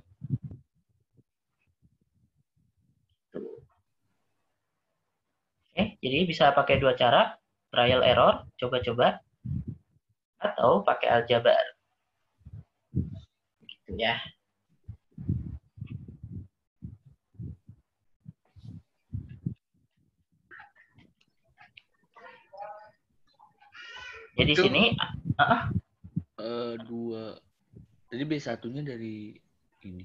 Oke, jadi bisa pakai dua cara, trial error, coba-coba, atau pakai aljabar. Gitu ya. Jadi Itu- sini Dua. Jadi B1-nya dari ini.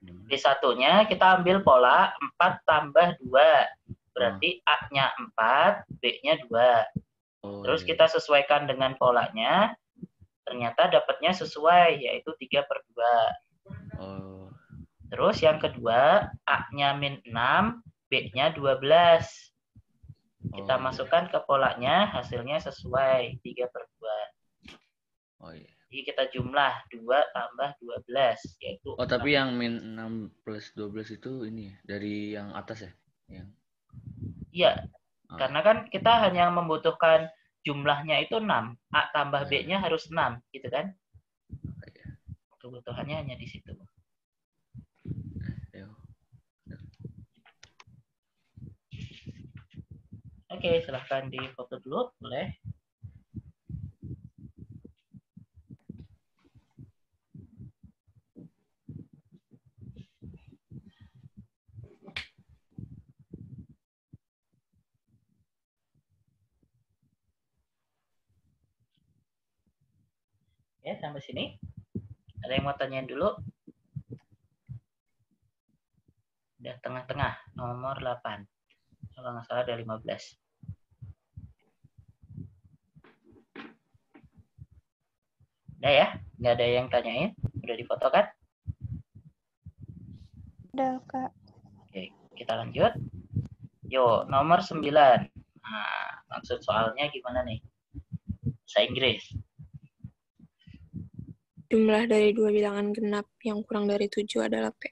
B1-nya kita ambil pola 4 tambah 2. Berarti A-nya 4, B-nya 2. Oh, Terus iya. kita sesuaikan dengan polanya, ternyata dapatnya sesuai, yaitu 3/2. Oh, Terus yang kedua, A-nya -6, B-nya 12. Kita iya. masukkan ke polanya, hasilnya sesuai, 3/2. Oh iya. Jadi kita jumlah 2 tambah 12, yaitu Oh, tapi yang -6 plus 12 itu ini ya, dari yang atas ya? Yang... Iya, Ah. karena kan kita hanya membutuhkan jumlahnya itu 6. A tambah Ya. B-nya harus 6, gitu kan? Iya. Kebutuhannya hanya di situ. Ya. Oke, silahkan difoto dulu, boleh. Ya, sampai sini. Ada yang mau tanyain dulu? Udah tengah-tengah, nomor 8. Kalau nggak salah ada 15. Udah ya? Nggak ada yang tanyain? Udah difoto kan? Udah, Kak. Oke, kita lanjut. Yo, nomor 9. Nah, maksud soalnya gimana nih? Bahasa Inggris. Jumlah dari dua bilangan genap yang kurang dari 7 adalah P.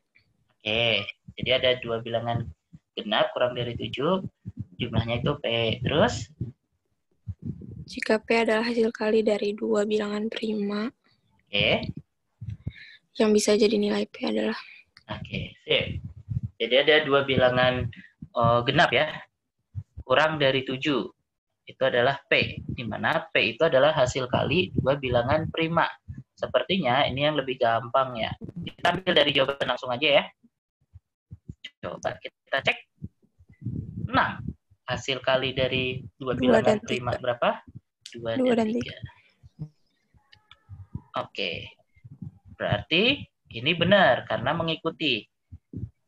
Oke, jadi ada dua bilangan genap kurang dari 7. Jumlahnya itu P. Terus? Jika P adalah hasil kali dari dua bilangan prima, Oke. yang bisa jadi nilai P adalah... Oke, sip. Jadi ada dua bilangan genap ya. Kurang dari 7. Itu adalah P. Di mana P itu adalah hasil kali dua bilangan prima. Sepertinya ini yang lebih gampang ya. Kita ambil dari jawaban langsung aja ya. Coba kita cek. 6. Hasil kali dari dua bilangan prima berapa? 2 dan 3. Oke. Berarti ini benar karena mengikuti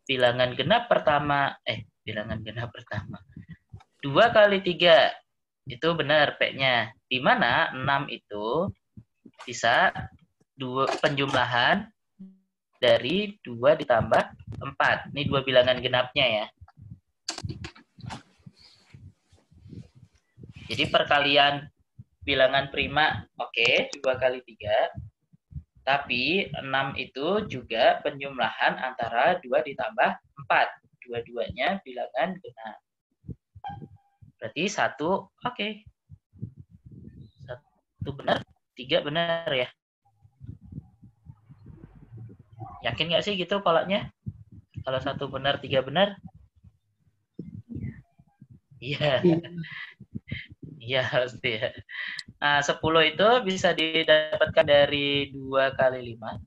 bilangan genap pertama. Bilangan genap pertama. 2 kali 3 itu benar P-nya. Di mana 6 itu bisa penjumlahan dari 2 ditambah 4. Ini dua bilangan genapnya ya. Jadi perkalian bilangan prima, oke, 2 kali 3. Tapi 6 itu juga penjumlahan antara 2 ditambah 4. Dua-duanya bilangan genap. Berarti 1, oke. 1 benar, 3 benar ya. Yakin nggak sih gitu polanya? Kalau 1 benar, 3 benar? Iya. Iya, pasti ya. Nah, 10 itu bisa didapatkan dari 2 kali 5.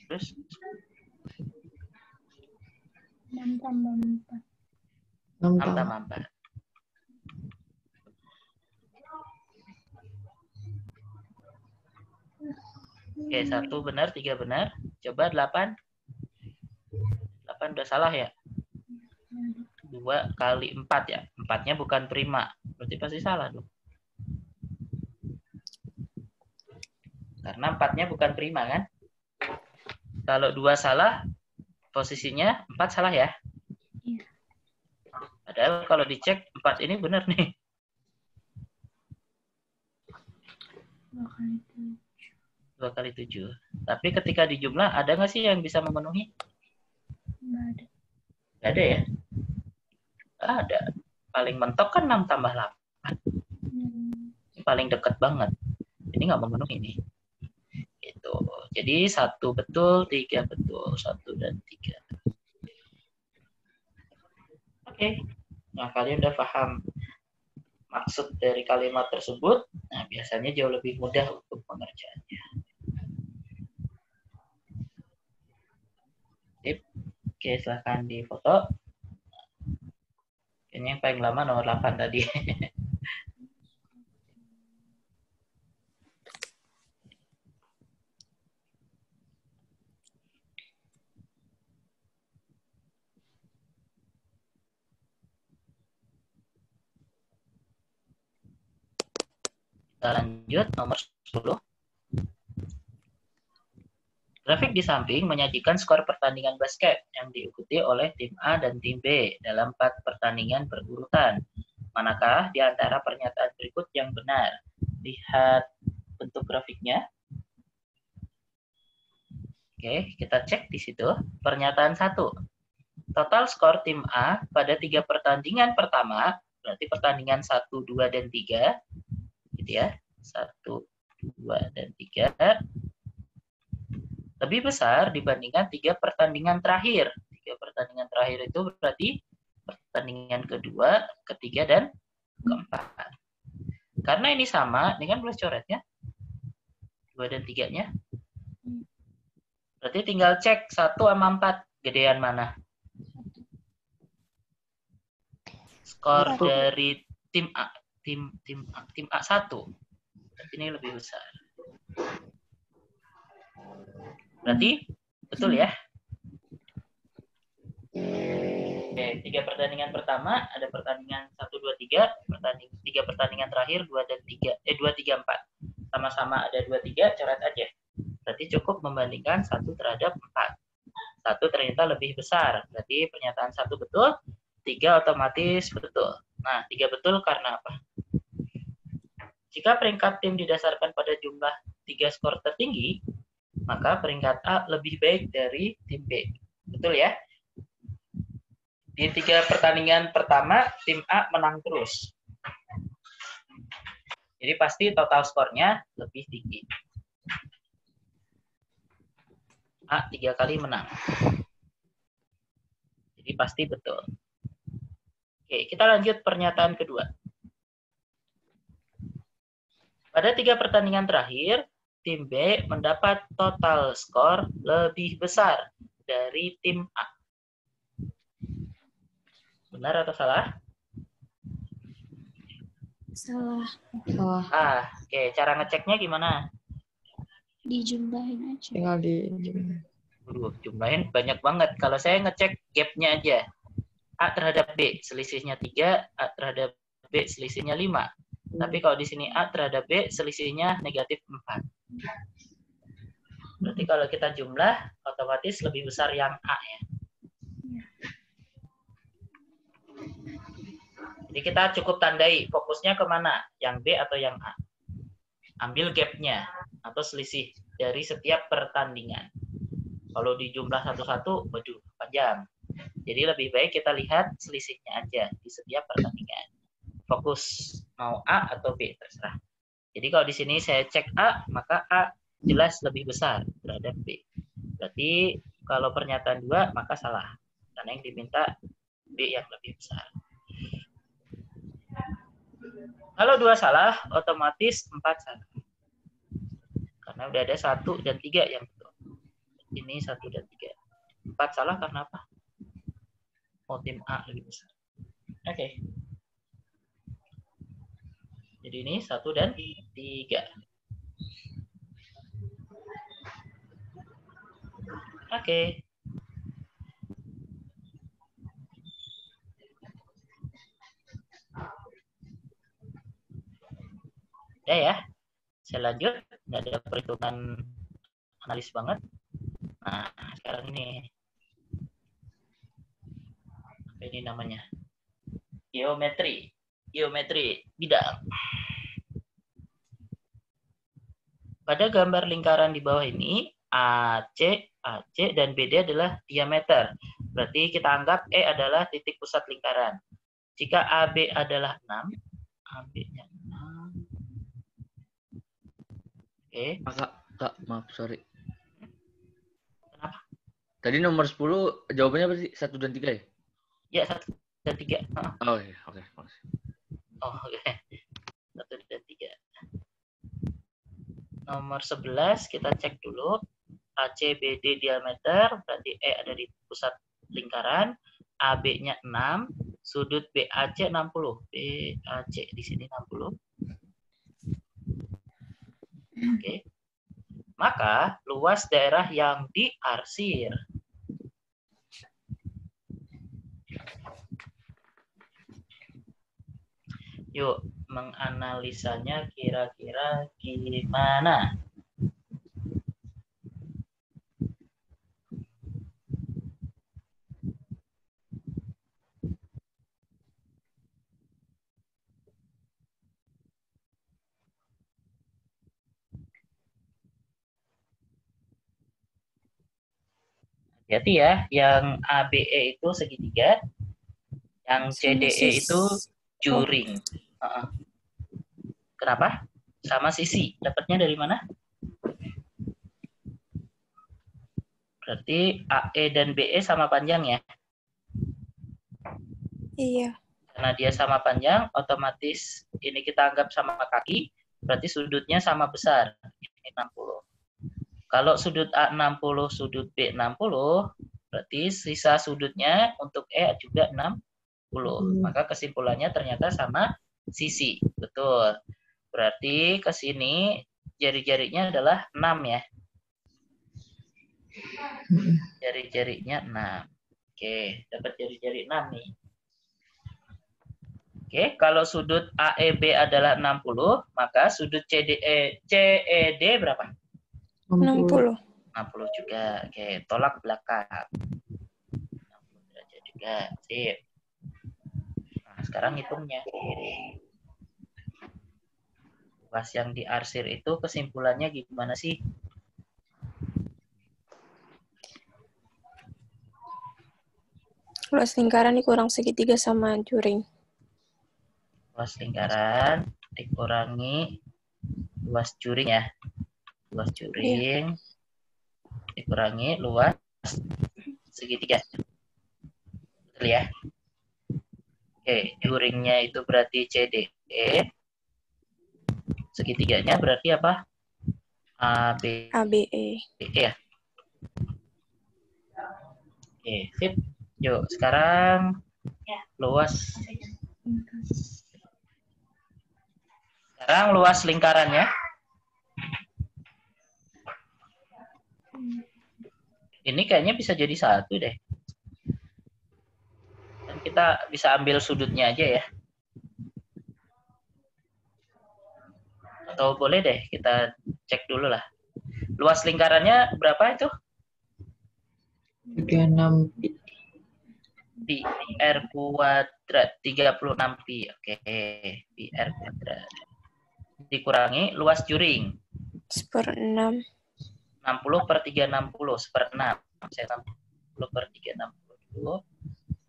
Terus? 6 tambah 4. 6 tambah 4. Oke, 1 benar, 3 benar. Coba 8. 8 udah salah ya? 2 kali 4 ya. 4-nya bukan prima. Berarti pasti salah dong. Karena 4-nya bukan prima kan? Kalau 2 salah, posisinya 4 salah ya? Iya. Padahal kalau dicek 4 ini benar nih. 2 kali 7. 2 kali 7. Tapi ketika dijumlah, ada nggak sih yang bisa memenuhi? Nggak ada. Nggak ada ya? Nggak ada. Paling mentok kan 6 tambah 8. Ini paling dekat banget. Ini nggak memenuhi ini. Gitu. Jadi 1 betul, 3 betul. 1 dan 3. Oke. Nah, kalian udah paham maksud dari kalimat tersebut. Nah, biasanya jauh lebih mudah untuk pengerjaannya. Tip. Oke, silahkan difoto. Ini yang paling lama nomor 8 tadi. Kita lanjut nomor 10. Grafik di samping menyajikan skor pertandingan basket yang diikuti oleh tim A dan tim B dalam 4 pertandingan berurutan. Manakah di antara pernyataan berikut yang benar? Lihat bentuk grafiknya. Oke, kita cek di situ. Pernyataan 1. Total skor tim A pada 3 pertandingan pertama, berarti pertandingan 1, 2, dan 3, gitu ya. 1, 2, dan 3 lebih besar dibandingkan 3 pertandingan terakhir. 3 pertandingan terakhir itu berarti pertandingan kedua, ketiga, dan keempat. Karena ini sama, ini kan boleh coretnya. 2 dan 3-nya. Berarti tinggal cek 1 sama 4. Gedean mana? Skor dari tim A. Tim A 1. Berarti ini lebih besar. Berarti betul ya? Oke, 3 pertandingan pertama ada pertandingan 1, 2, 3, 3 pertandingan terakhir 2 dan 3, 2, 3, 4. Sama-sama ada 2, 3, coret aja. Berarti cukup membandingkan 1 terhadap 4. 1 ternyata lebih besar. Berarti pernyataan 1 betul, 3 otomatis betul. Nah, 3 betul karena apa? Jika peringkat tim didasarkan pada jumlah 3 skor tertinggi, maka peringkat A lebih baik dari tim B. Betul ya? Di 3 pertandingan pertama, tim A menang terus. Jadi pasti total skornya lebih tinggi. A 3 kali menang. Jadi pasti betul. Oke, kita lanjut pernyataan kedua. Pada 3 pertandingan terakhir, tim B mendapat total skor lebih besar dari tim A. Benar atau salah? Salah. Salah. Oke. Cara ngeceknya gimana? Dijumlahin aja. Tinggal di Jumlahin banyak banget. Kalau saya ngecek gap-nya aja. A terhadap B, selisihnya 3, A terhadap B, selisihnya 5. Tapi kalau di sini A terhadap B, selisihnya negatif 4. Berarti kalau kita jumlah, otomatis lebih besar yang A ya. Jadi kita cukup tandai fokusnya kemana, yang B atau yang A. Ambil gap-nya atau selisih dari setiap pertandingan. Kalau di jumlah satu-satu, waduh, panjang. Jadi lebih baik kita lihat selisihnya aja di setiap pertandingan. Fokus mau A atau B, terserah. Jadi kalau di sini saya cek A, maka A jelas lebih besar terhadap B. Berarti kalau pernyataan 2, maka salah. Karena yang diminta B yang lebih besar. Kalau 2 salah, otomatis 4 salah. Karena udah ada 1 dan 3 yang betul. Ini 1 dan 3. 4 salah karena apa? Oh, tim A lebih besar. Oke. Jadi ini 1 dan 3. Oke. Udah ya. Saya lanjut. Nggak ada perhitungan analis banget. Nah, sekarang ini. Apa ini namanya? Geometri. Geometri bidang. Pada gambar lingkaran di bawah ini, AC, dan BD adalah diameter. Berarti kita anggap E adalah titik pusat lingkaran. Jika AB adalah 6, AB-nya 6. Oke. Kak, maaf, sorry. Kenapa? Tadi nomor 10 jawabannya apa sih? 1 dan 3 ya? Ya, 1 dan 3. Oh iya, oke. Makasih. Oh, oke. 1 dan 3. Nomor 11 kita cek dulu. ACBD diameter, berarti E ada di pusat lingkaran. AB-nya 6, sudut BAC 60. BAC di sini 60. Oke. Maka luas daerah yang diarsir yuk menganalisanya kira-kira gimana? Hati-hati ya, yang ABE itu segitiga, yang CDE itu juring. Kenapa? Sama sisi. Dapatnya dari mana? Berarti AE dan BE sama panjang ya? Iya. Karena dia sama panjang, otomatis ini kita anggap sama kaki, berarti sudutnya sama besar. Ini 60. Kalau sudut A 60, sudut B 60, berarti sisa sudutnya untuk E juga 60. Maka kesimpulannya ternyata sama sisi. Betul. Berarti ke sini jari-jarinya adalah 6 ya. Jari-jarinya 6. Oke, dapat jari-jari 6 nih. Oke, kalau sudut AEB adalah 60, maka sudut CED berapa? 60. 60 juga. Oke, tolak belakang. 60 derajat juga. Sip. Nah, sekarang hitungnya. Luas yang diarsir itu kesimpulannya gimana sih? Luas lingkaran dikurang segitiga sama juring. Luas lingkaran dikurangi luas juring ya. Luas juring dikurangi luas segitiga. Betul ya? Oke, juringnya itu berarti CDE. Segitiganya berarti apa? ABE ya. Oke, sip. Yuk, sekarang luas. Sekarang luas lingkarannya. Ini kayaknya bisa jadi 1 deh. Dan kita bisa ambil sudutnya aja ya. Atau boleh deh kita cek dulu lah. Luas lingkarannya berapa itu? 36 Pi R kuadrat 36 pi. Oke, pi R kuadrat. Dikurangi luas juring. 1/6. 60 per 360 1/6. Saya 60 per 360 dulu.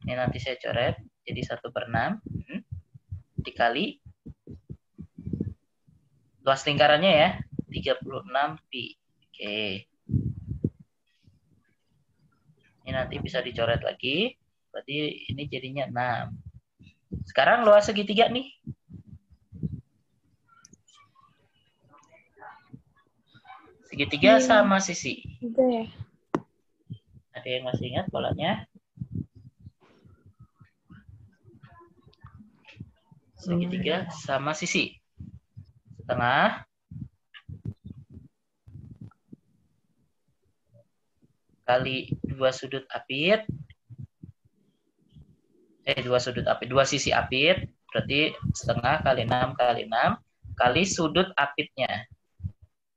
Ini nanti saya coret jadi 1/6 dikali luas lingkarannya ya 36 pi. Oke. Ini nanti bisa dicoret lagi. Berarti ini jadinya 6. Sekarang luas segitiga nih. Segitiga sama sisi. Udah ya. Ada yang masih ingat polanya? Segitiga sama sisi. Setengah kali 2 sudut apit. Dua sisi apit. Berarti setengah kali 6 kali 6 kali sudut apitnya.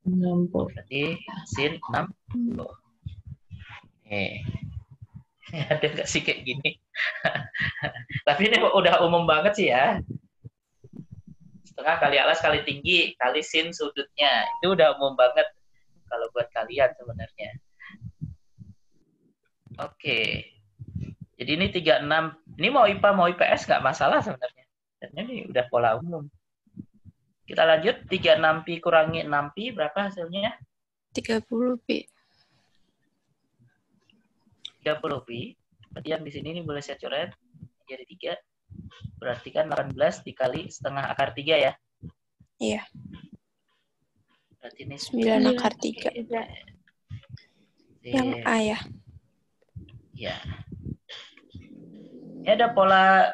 60. Berarti sin 60. Ada nggak sih kayak gini? Tapi ini udah umum banget sih ya. Setengah kali alas kali tinggi kali sin sudutnya. Itu udah umum banget kalau buat kalian sebenarnya. Oke. Jadi ini 36. Ini mau IPA mau IPS nggak masalah sebenarnya. Dan ini udah pola umum. Kita lanjut. 36pi kurangi 6pi berapa hasilnya? 30pi. 30pi. Berarti yang di sini ini boleh saya coret jadi 3. Berarti kan 18 dikali setengah akar 3 ya. Iya. Berarti ini 9 akar 3. Yang A ya. Ya. Ini ada pola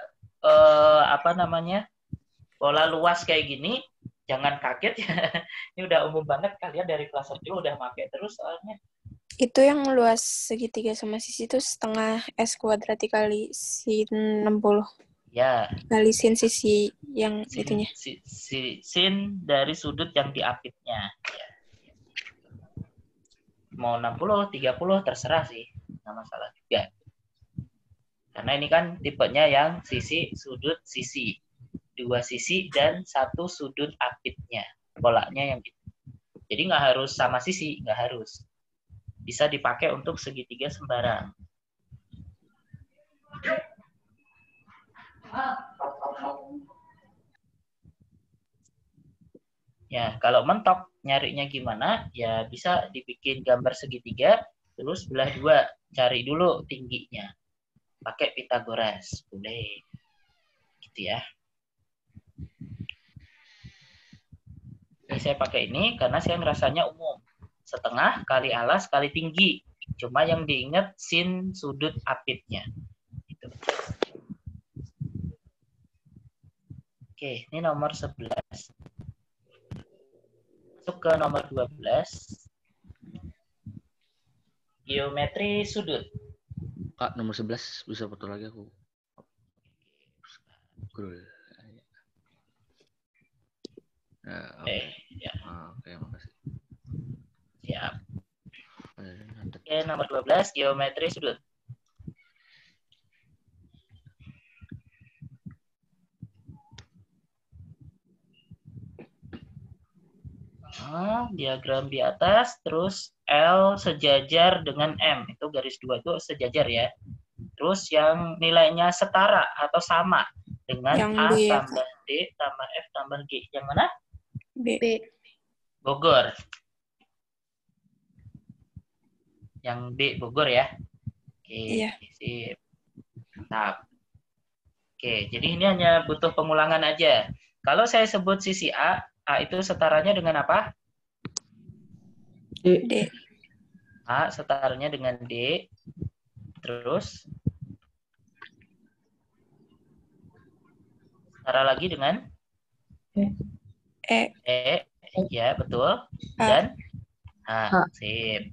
pola luas kayak gini. Jangan kaget ya. Ini udah umum banget, kalian dari kelas 1 udah pakai terus soalnya. Itu yang luas segitiga sama sisi itu setengah S kuadrat dikali sin 60. Ya. Kali sin sisi yang itunya. Sin dari sudut yang diapitnya. Ya. Mau 60, 30 terserah sih. Nggak masalah juga. Karena ini kan tipenya yang sisi, sudut, sisi. 2 sisi dan 1 sudut apitnya. Polanya yang gitu. Jadi nggak harus sama sisi, nggak harus. Bisa dipakai untuk segitiga sembarang. Ya, kalau mentok nyarinya gimana? Ya bisa dibikin gambar segitiga, terus belah 2. Cari dulu tingginya. Pakai Pitagoras. Boleh. Gitu ya. Ini saya pakai ini karena saya ngerasanya umum. Setengah kali alas kali tinggi. Cuma yang diingat sin sudut apitnya. Gitu. Oke, ini nomor 11. Masuk ke nomor 12. Geometri sudut. Kak, nomor 11 bisa foto lagi aku. Cool. Oke, Ya. Oke, makasih. Siap. Oke, nomor 12, geometri sudut. Diagram di atas, terus L sejajar dengan M. Itu garis 2 itu sejajar ya. Terus yang nilainya setara atau sama dengan Yang A B ya, tambah D tambah F tambah G. Yang mana? B. Bogor. Yang B Bogor ya. Oke, Iya. sip. Mantap. Oke, jadi ini hanya butuh pengulangan aja. Kalau saya sebut sisi A itu setaranya dengan apa? D. A setaranya dengan D. Terus setara lagi dengan E. Ya, betul. Dan sip.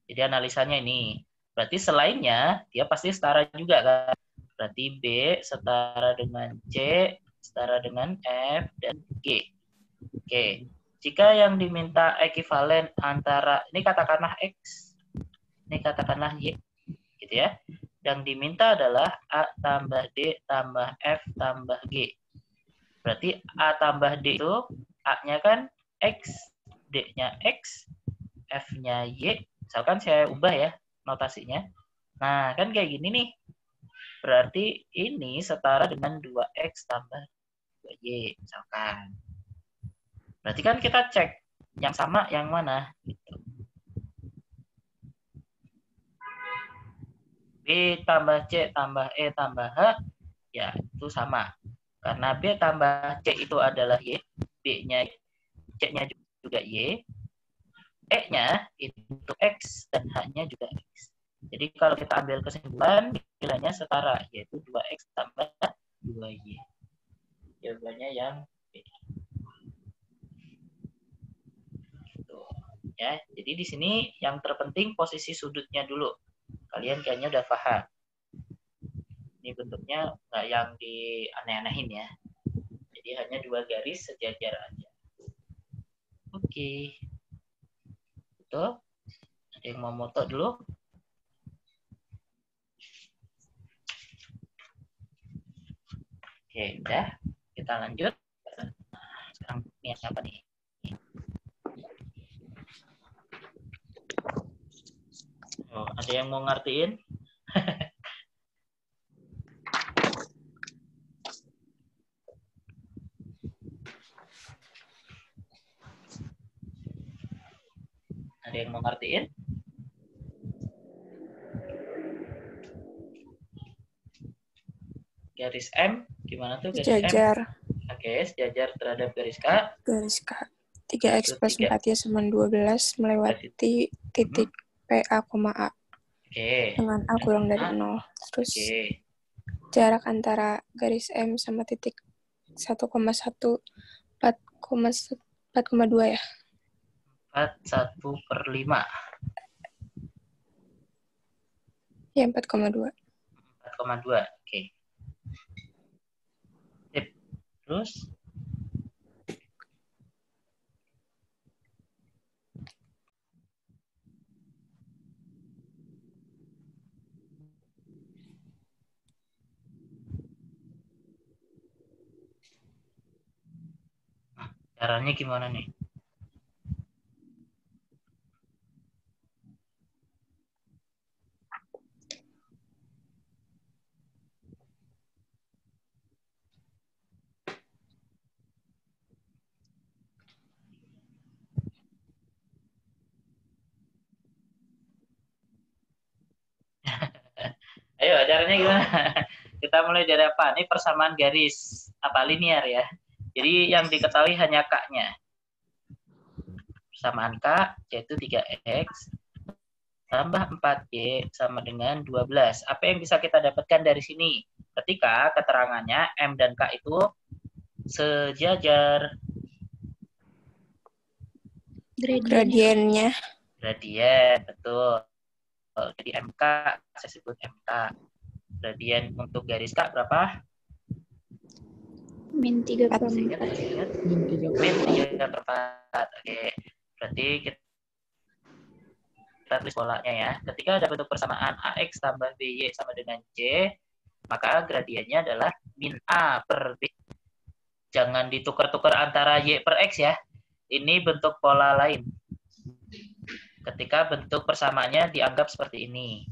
Jadi analisanya ini. Berarti selainnya dia pasti setara juga kan? Berarti B setara dengan C, setara dengan F dan G. Oke. Jika yang diminta ekivalen antara ini katakanlah X, ini katakanlah Y, gitu ya. Yang diminta adalah A tambah D tambah F tambah G. Berarti A tambah D itu A-nya kan X, D-nya X, F-nya Y. Misalkan saya ubah ya notasinya. Nah, kan kayak gini nih. Berarti ini setara dengan 2X tambah 2Y. Misalkan. Berarti kan kita cek yang sama yang mana. Gitu. B tambah C tambah E tambah H. Ya, itu sama. Karena B tambah C itu adalah Y. B-nya, C-nya juga Y. E-nya itu X dan H-nya juga X. Jadi kalau kita ambil kesimpulan, nilainya setara, yaitu 2X tambah 2Y. Jawabannya yang B. Gitu. Ya, jadi di sini yang terpenting posisi sudutnya dulu. Kalian kayaknya udah paham. Ini bentuknya nggak yang dianeh-anehin ya. Jadi hanya 2 garis sejajar aja. Oke. Betul? Ada yang mau moto dulu? Oke, udah. Kita lanjut. Sekarang ini apa nih? Oh, ada yang mau ngertiin? Ada yang mau ngertiin? Garis M, gimana tuh garis M? Sejajar. Oke, sejajar terhadap garis K. Garis K. 3x plus 3. 4y sama 12 melewati titik PA, A. Oke. Dengan A kurang dari 0. Terus jarak antara garis M sama titik 1,1 4,2 ya? 4/1/5. Ya, 4,2. 4,2. Oke. Sip. Terus caranya gimana nih? Ayo, caranya gimana? Kita mulai dari apa? Ini persamaan garis apa linear ya. Jadi yang diketahui hanya K-nya. Persamaan K yaitu 3x tambah 4y sama dengan 12. Apa yang bisa kita dapatkan dari sini? Ketika keterangannya M dan K itu sejajar. Gradiennya. Gradien, betul. Jadi MK, saya sebut MK. Gradien untuk garis K berapa? Min 3/4. Min 3/4. Min 3/4. Oke. Berarti kita tulis polanya ya. Ketika ada bentuk persamaan AX tambah BY sama dengan C, maka gradiennya adalah min A per B. Jangan ditukar-tukar antara Y per X ya. Ini bentuk pola lain. Ketika bentuk persamaannya dianggap seperti ini.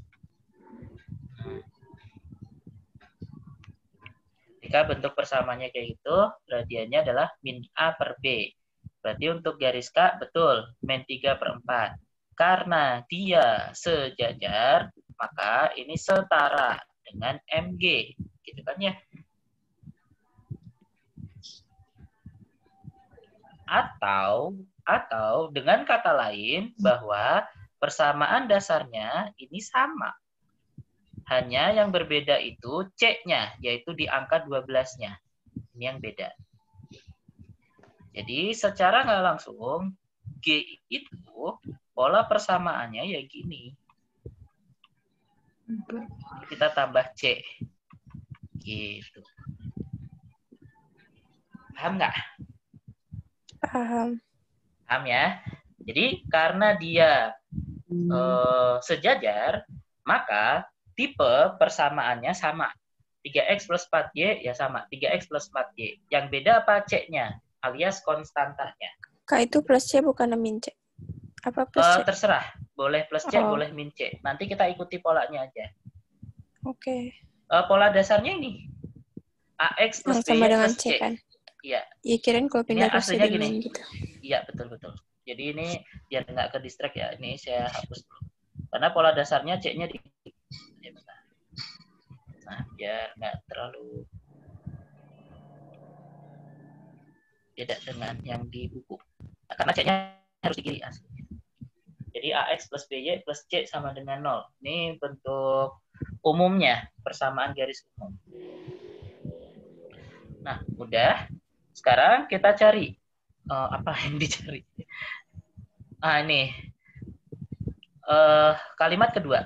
Ketika bentuk persamaannya kayak gitu, gradiennya adalah min A per B. Berarti untuk garis K, betul, min 3/4. Karena dia sejajar, maka ini setara dengan MG. Gitu kan ya? Atau dengan kata lain bahwa persamaan dasarnya ini sama. Hanya yang berbeda itu C-nya, yaitu di angka 12-nya. Ini yang beda. Jadi secara nggak langsung, G itu pola persamaannya ya gini. Kita tambah C. Gitu. Paham nggak? Paham. Paham ya? Jadi karena dia sejajar, maka tipe persamaannya sama. 3x plus 4y ya sama. 3x plus 4y. Yang beda apa C-nya? Alias konstantanya. K itu plus C bukan min C. Apa plus C? Terserah. Boleh plus C, boleh min C. Nanti kita ikuti polanya aja. Oke. Pola dasarnya ini. AX plus Yang sama BY dengan plus C C. kan? Iya. Ya kirain kalau pindah ke C aslinya di gini. min gitu. Iya, betul-betul. Jadi ini biar nggak ke distract ya. Ini saya hapus dulu. Karena pola dasarnya C-nya di. Nah, biar nggak terlalu beda dengan yang di buku. Nah, karena C-nya harus di kiri aslinya. Jadi AX plus BY plus C sama dengan 0. Ini bentuk umumnya, persamaan garis umum. Nah, udah. Sekarang kita cari. Apa yang dicari? Ini. Kalimat kedua.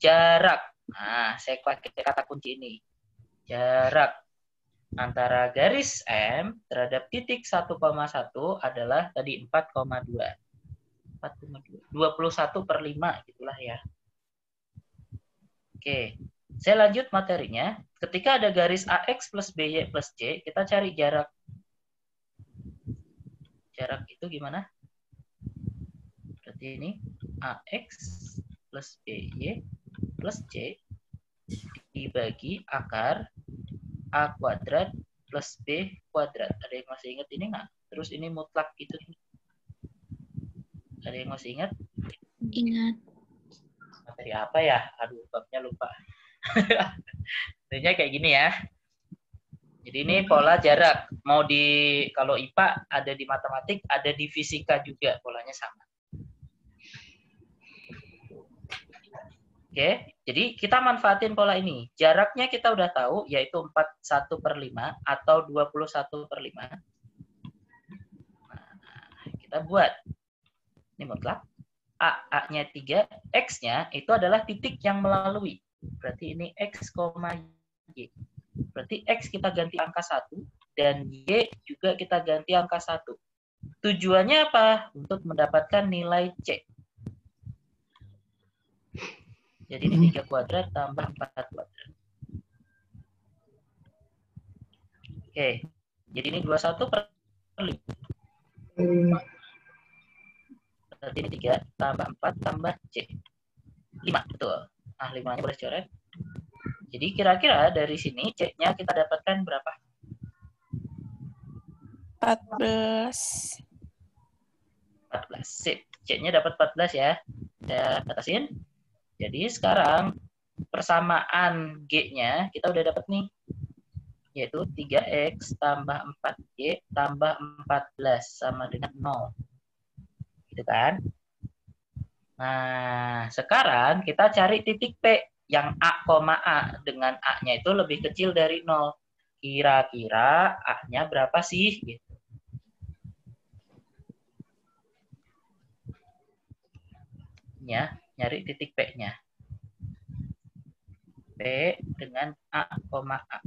Jarak. Nah, saya pakai kata kunci ini. Jarak antara garis M terhadap titik 1,1 adalah tadi 4,2. 21/5 gitulah ya. Oke. Saya lanjut materinya. Ketika ada garis AX plus BY plus C, kita cari jarak. Jarak itu gimana? Berarti ini AX plus BY plus C dibagi akar A kuadrat plus B kuadrat. Ada yang masih ingat ini nggak? Terus ini mutlak itu. Ada yang masih ingat? Ingat. Materi apa ya? Aduh, babnya lupa. Intinya kayak gini ya. Jadi ini pola jarak. Mau di kalau IPA ada di matematik, ada di fisika juga polanya sama. Oke, jadi kita manfaatin pola ini. Jaraknya kita udah tahu, yaitu 41/5 atau 21/5. Nah, kita buat. Ini mutlak. A-nya 3, X-nya itu adalah titik yang melalui. Berarti ini X, Y. Berarti X kita ganti angka 1, dan Y juga kita ganti angka 1. Tujuannya apa? Untuk mendapatkan nilai C. Jadi ini 3 kuadrat tambah 4 kuadrat. Oke, jadi ini 21/5. Berarti ini 3 tambah 4 tambah C. 5, betul. Nah, 5-nya boleh coret. Jadi kira-kira dari sini C-nya kita dapatkan berapa? 14. 14. Sip. C-nya dapat 14 ya. Saya batasin. Jadi sekarang persamaan G-nya kita udah dapat nih. Yaitu 3X tambah 4Y tambah 14 sama dengan 0. Gitu kan? Nah, sekarang kita cari titik P yang A, A dengan A-nya itu lebih kecil dari 0. Kira-kira A-nya berapa sih? Gitu. Ya, nyari titik P-nya. P dengan A, A.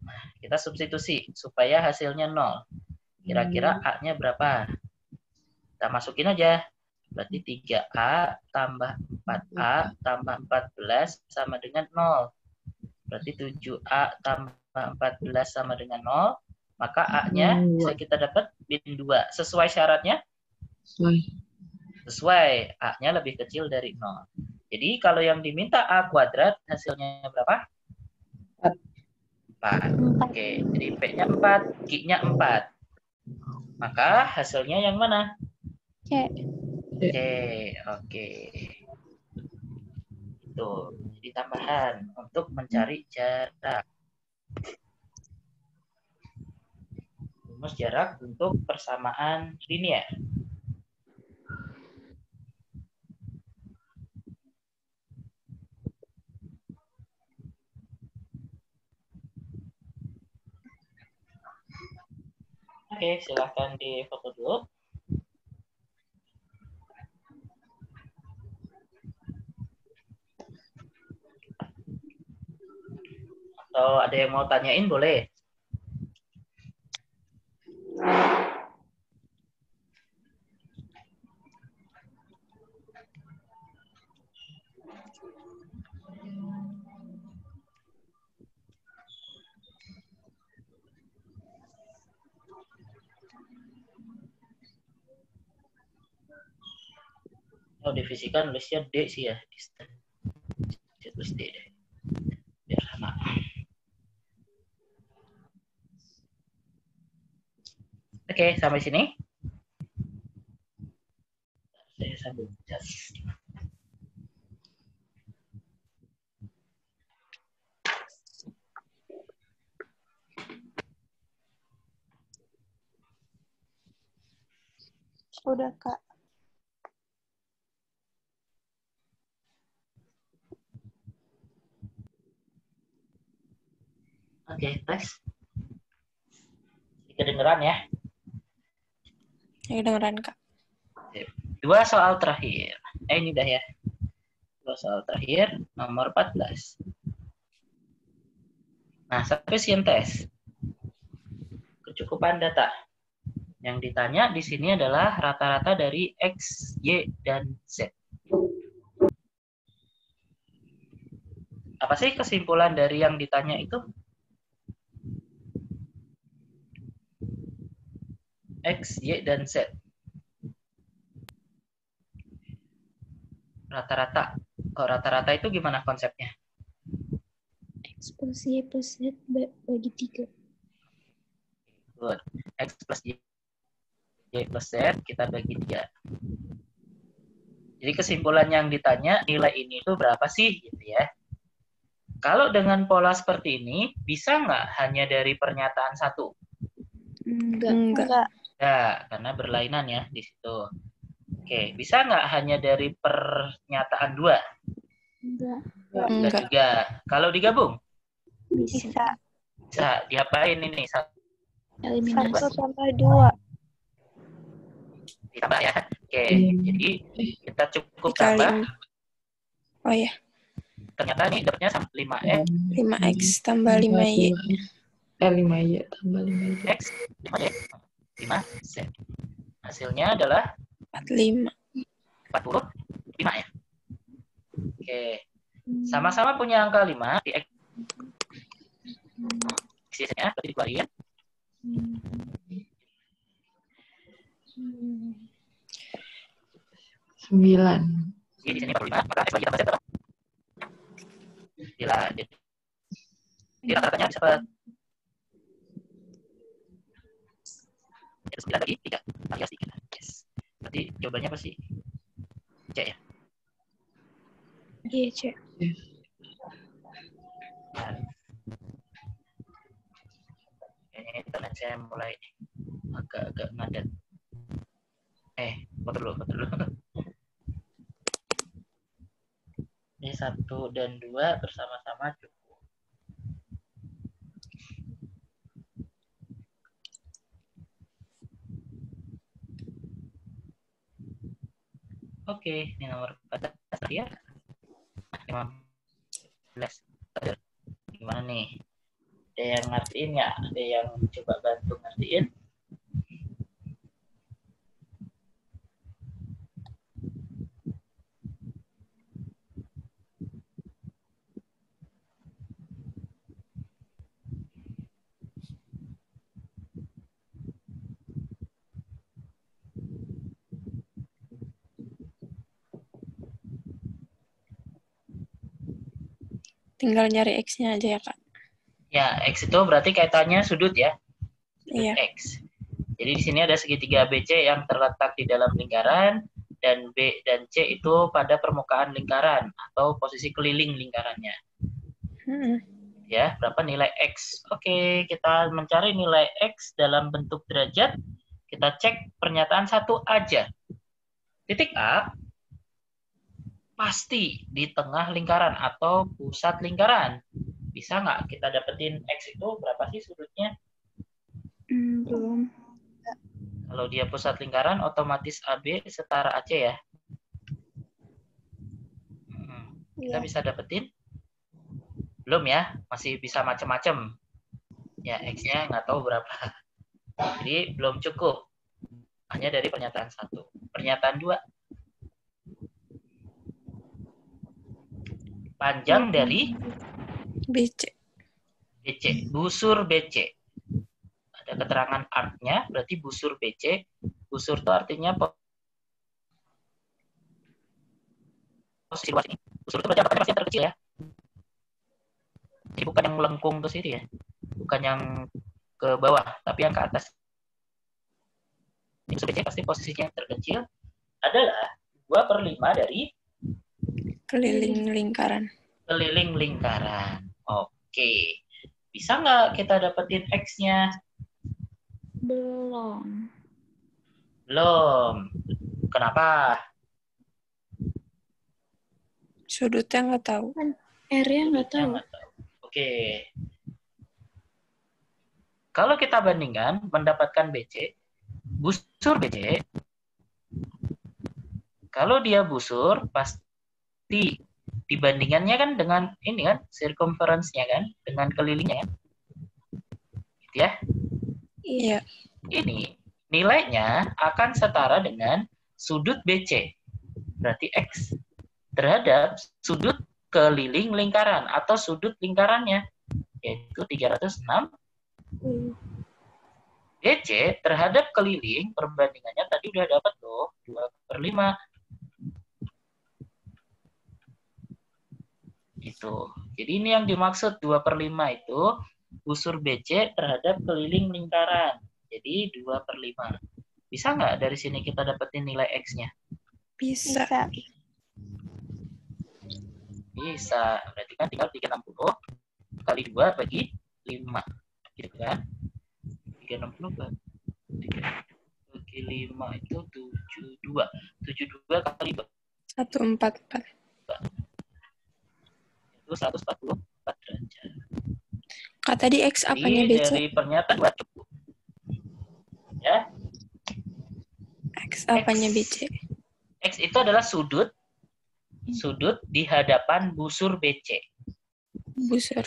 Nah, kita substitusi supaya hasilnya 0. Kira-kira A-nya berapa? Kita masukin aja. Berarti 3A tambah 4A tambah 14 sama dengan 0. Berarti 7A tambah 14 sama dengan 0. Maka A-nya bisa kita dapat bin 2. Sesuai syaratnya? Sesuai. A-nya lebih kecil dari 0. Jadi kalau yang diminta A kuadrat, hasilnya berapa? 4. Oke, jadi P-nya 4, Q-nya 4. Maka hasilnya yang mana? C. C. Oke. Itu. Jadi tambahan untuk mencari jarak. Rumus jarak untuk persamaan linear. Oke, silahkan difoto dulu. Atau ada yang mau tanyain boleh. Oh, di fisika nulisnya D sih ya. Saya tulis D deh. Biar sama. Oke, sampai sini. Saya sambil jas. Udah, Kak. Oke, tes. Kedengeran ya? Kedengeran, Kak. 2 soal terakhir. Ini dah ya. 2 soal terakhir, nomor 14. Nah, sampai tes. Kecukupan data. Yang ditanya di sini adalah rata-rata dari X, Y, dan Z. Apa sih kesimpulan dari yang ditanya itu? X, Y, dan Z. Rata-rata. Oh, rata-rata itu gimana konsepnya? X plus Y plus Z bagi 3. Good. X plus Y plus Z kita bagi 3. Jadi kesimpulan yang ditanya, nilai ini itu berapa sih? Gitu ya. Kalau dengan pola seperti ini, bisa nggak hanya dari pernyataan satu? Enggak. Ya, karena berlainan ya di situ. Oke, bisa nggak hanya dari pernyataan dua? Enggak. Enggak juga. Kalau digabung? Bisa. Bisa. Diapain ini? Eliminasi. 1 tambah 2. Ditambah ya. Oke, jadi kita cukup Dikali. tambah. Oh ya, Ternyata nih dapatnya 5x 5x tambah 5y. 5y tambah 5y. X 5y 5z. Hasilnya adalah 45. 45 ya. Oke. Sama-sama punya angka 5 di X-nya berarti dikeluarin. Sembilan. Jadi di sini 45, maka X bagi tambah Z berapa? Gila. Jadi rata-ratanya bisa dapat 9 bagi 3 alias 3. Yes. Berarti jawabannya apa sih? C ya? Iya, C. Nah, kayaknya internet saya mulai agak-agak ngadat. Foto dulu. Ini 1 dan 2 bersama-sama cukup. Oke, ini nomor 14 ya. 15. Gimana nih? Ada yang ngertiin nggak? Ada yang coba bantu ngertiin? Tinggal nyari X-nya aja ya, Kak. Ya, X itu berarti kaitannya sudut ya. Sudut Iya. X. Jadi di sini ada segitiga BC yang terletak di dalam lingkaran dan B dan C itu pada permukaan lingkaran atau posisi keliling lingkarannya. Ya, berapa nilai X? Oke, kita mencari nilai X dalam bentuk derajat. Kita cek pernyataan satu aja. Titik A pasti di tengah lingkaran atau pusat lingkaran. Bisa nggak kita dapetin X itu berapa sih sudutnya? Belum. Kalau dia pusat lingkaran, otomatis AB setara AC ya. Kita bisa dapetin? Belum ya, masih bisa macam-macam. Ya, X-nya nggak tahu berapa. Jadi belum cukup. Hanya dari pernyataan satu. Pernyataan dua. Panjang dari BC. BC, busur BC. Ada keterangan artnya, berarti busur BC. Busur itu artinya posisi luas ini. Busur itu berarti apakah pasti yang terkecil ya. Jadi bukan yang melengkung ke sini ya. Bukan yang ke bawah, tapi yang ke atas. Busur BC pasti posisinya yang terkecil adalah 2/5 dari Keliling lingkaran. keliling lingkaran. Oke. Bisa nggak kita dapetin X-nya? Belum. Belum. Kenapa? Sudutnya nggak tahu. R-nya nggak tahu. Nggak tahu. Oke. Kalau kita bandingkan mendapatkan BC, busur BC, kalau dia busur pasti dibandingannya kan dengan ini kan circumference-nya kan, dengan kelilingnya kan. Gitu ya. Iya. Ini nilainya akan setara dengan sudut BC. Berarti X terhadap sudut keliling lingkaran atau sudut lingkarannya, yaitu 306. BC terhadap keliling perbandingannya tadi udah dapat loh, 2/5. Gitu. Jadi ini yang dimaksud 2/5 itu busur BC terhadap keliling lingkaran. Jadi 2/5. Bisa nggak dari sini kita dapetin nilai X-nya? Bisa. Bisa. Bisa. Berarti kan tinggal 360 kali 2 bagi 5. Gitu kan? 360 bagi 5 itu 72. 72 kali 2 144. itu 144 derajat. Kak, tadi X apanya Jadi BC? dari pernyataan buat cukup. Ya, X apanya BC? X itu adalah sudut di hadapan busur BC. Busur.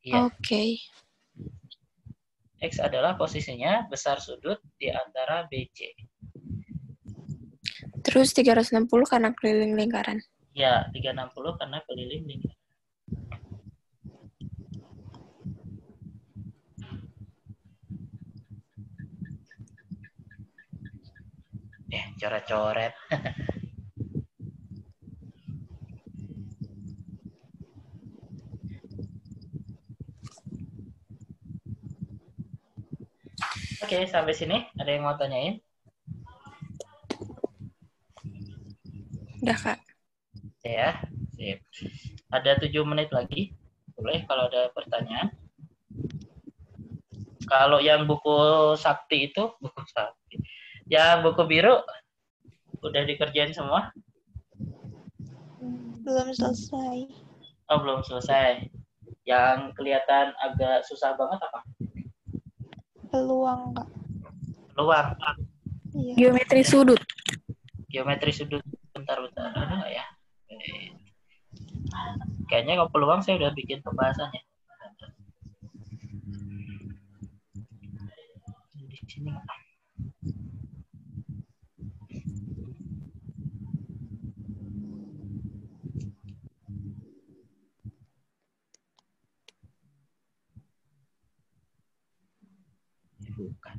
Iya. Oke. X adalah posisinya besar sudut di antara BC. Terus 360 karena keliling lingkaran. Ya, 360 karena keliling lingkaran. Coret-coret. Oke, sampai sini ada yang mau tanyain? Udah, Kak. Ya, sip. Ada 7 menit lagi. Boleh kalau ada pertanyaan. Kalau yang buku sakti itu, buku sakti. Yang buku biru, udah dikerjain semua? Belum selesai. Oh, belum selesai. Yang kelihatan agak susah banget apa? Peluang, Kak. Peluang. Iya. Geometri sudut. Geometri sudut. Bentar. Ada nggak ya? Kayaknya kalau peluang saya udah bikin pembahasannya. Di sini nggak? Bukan.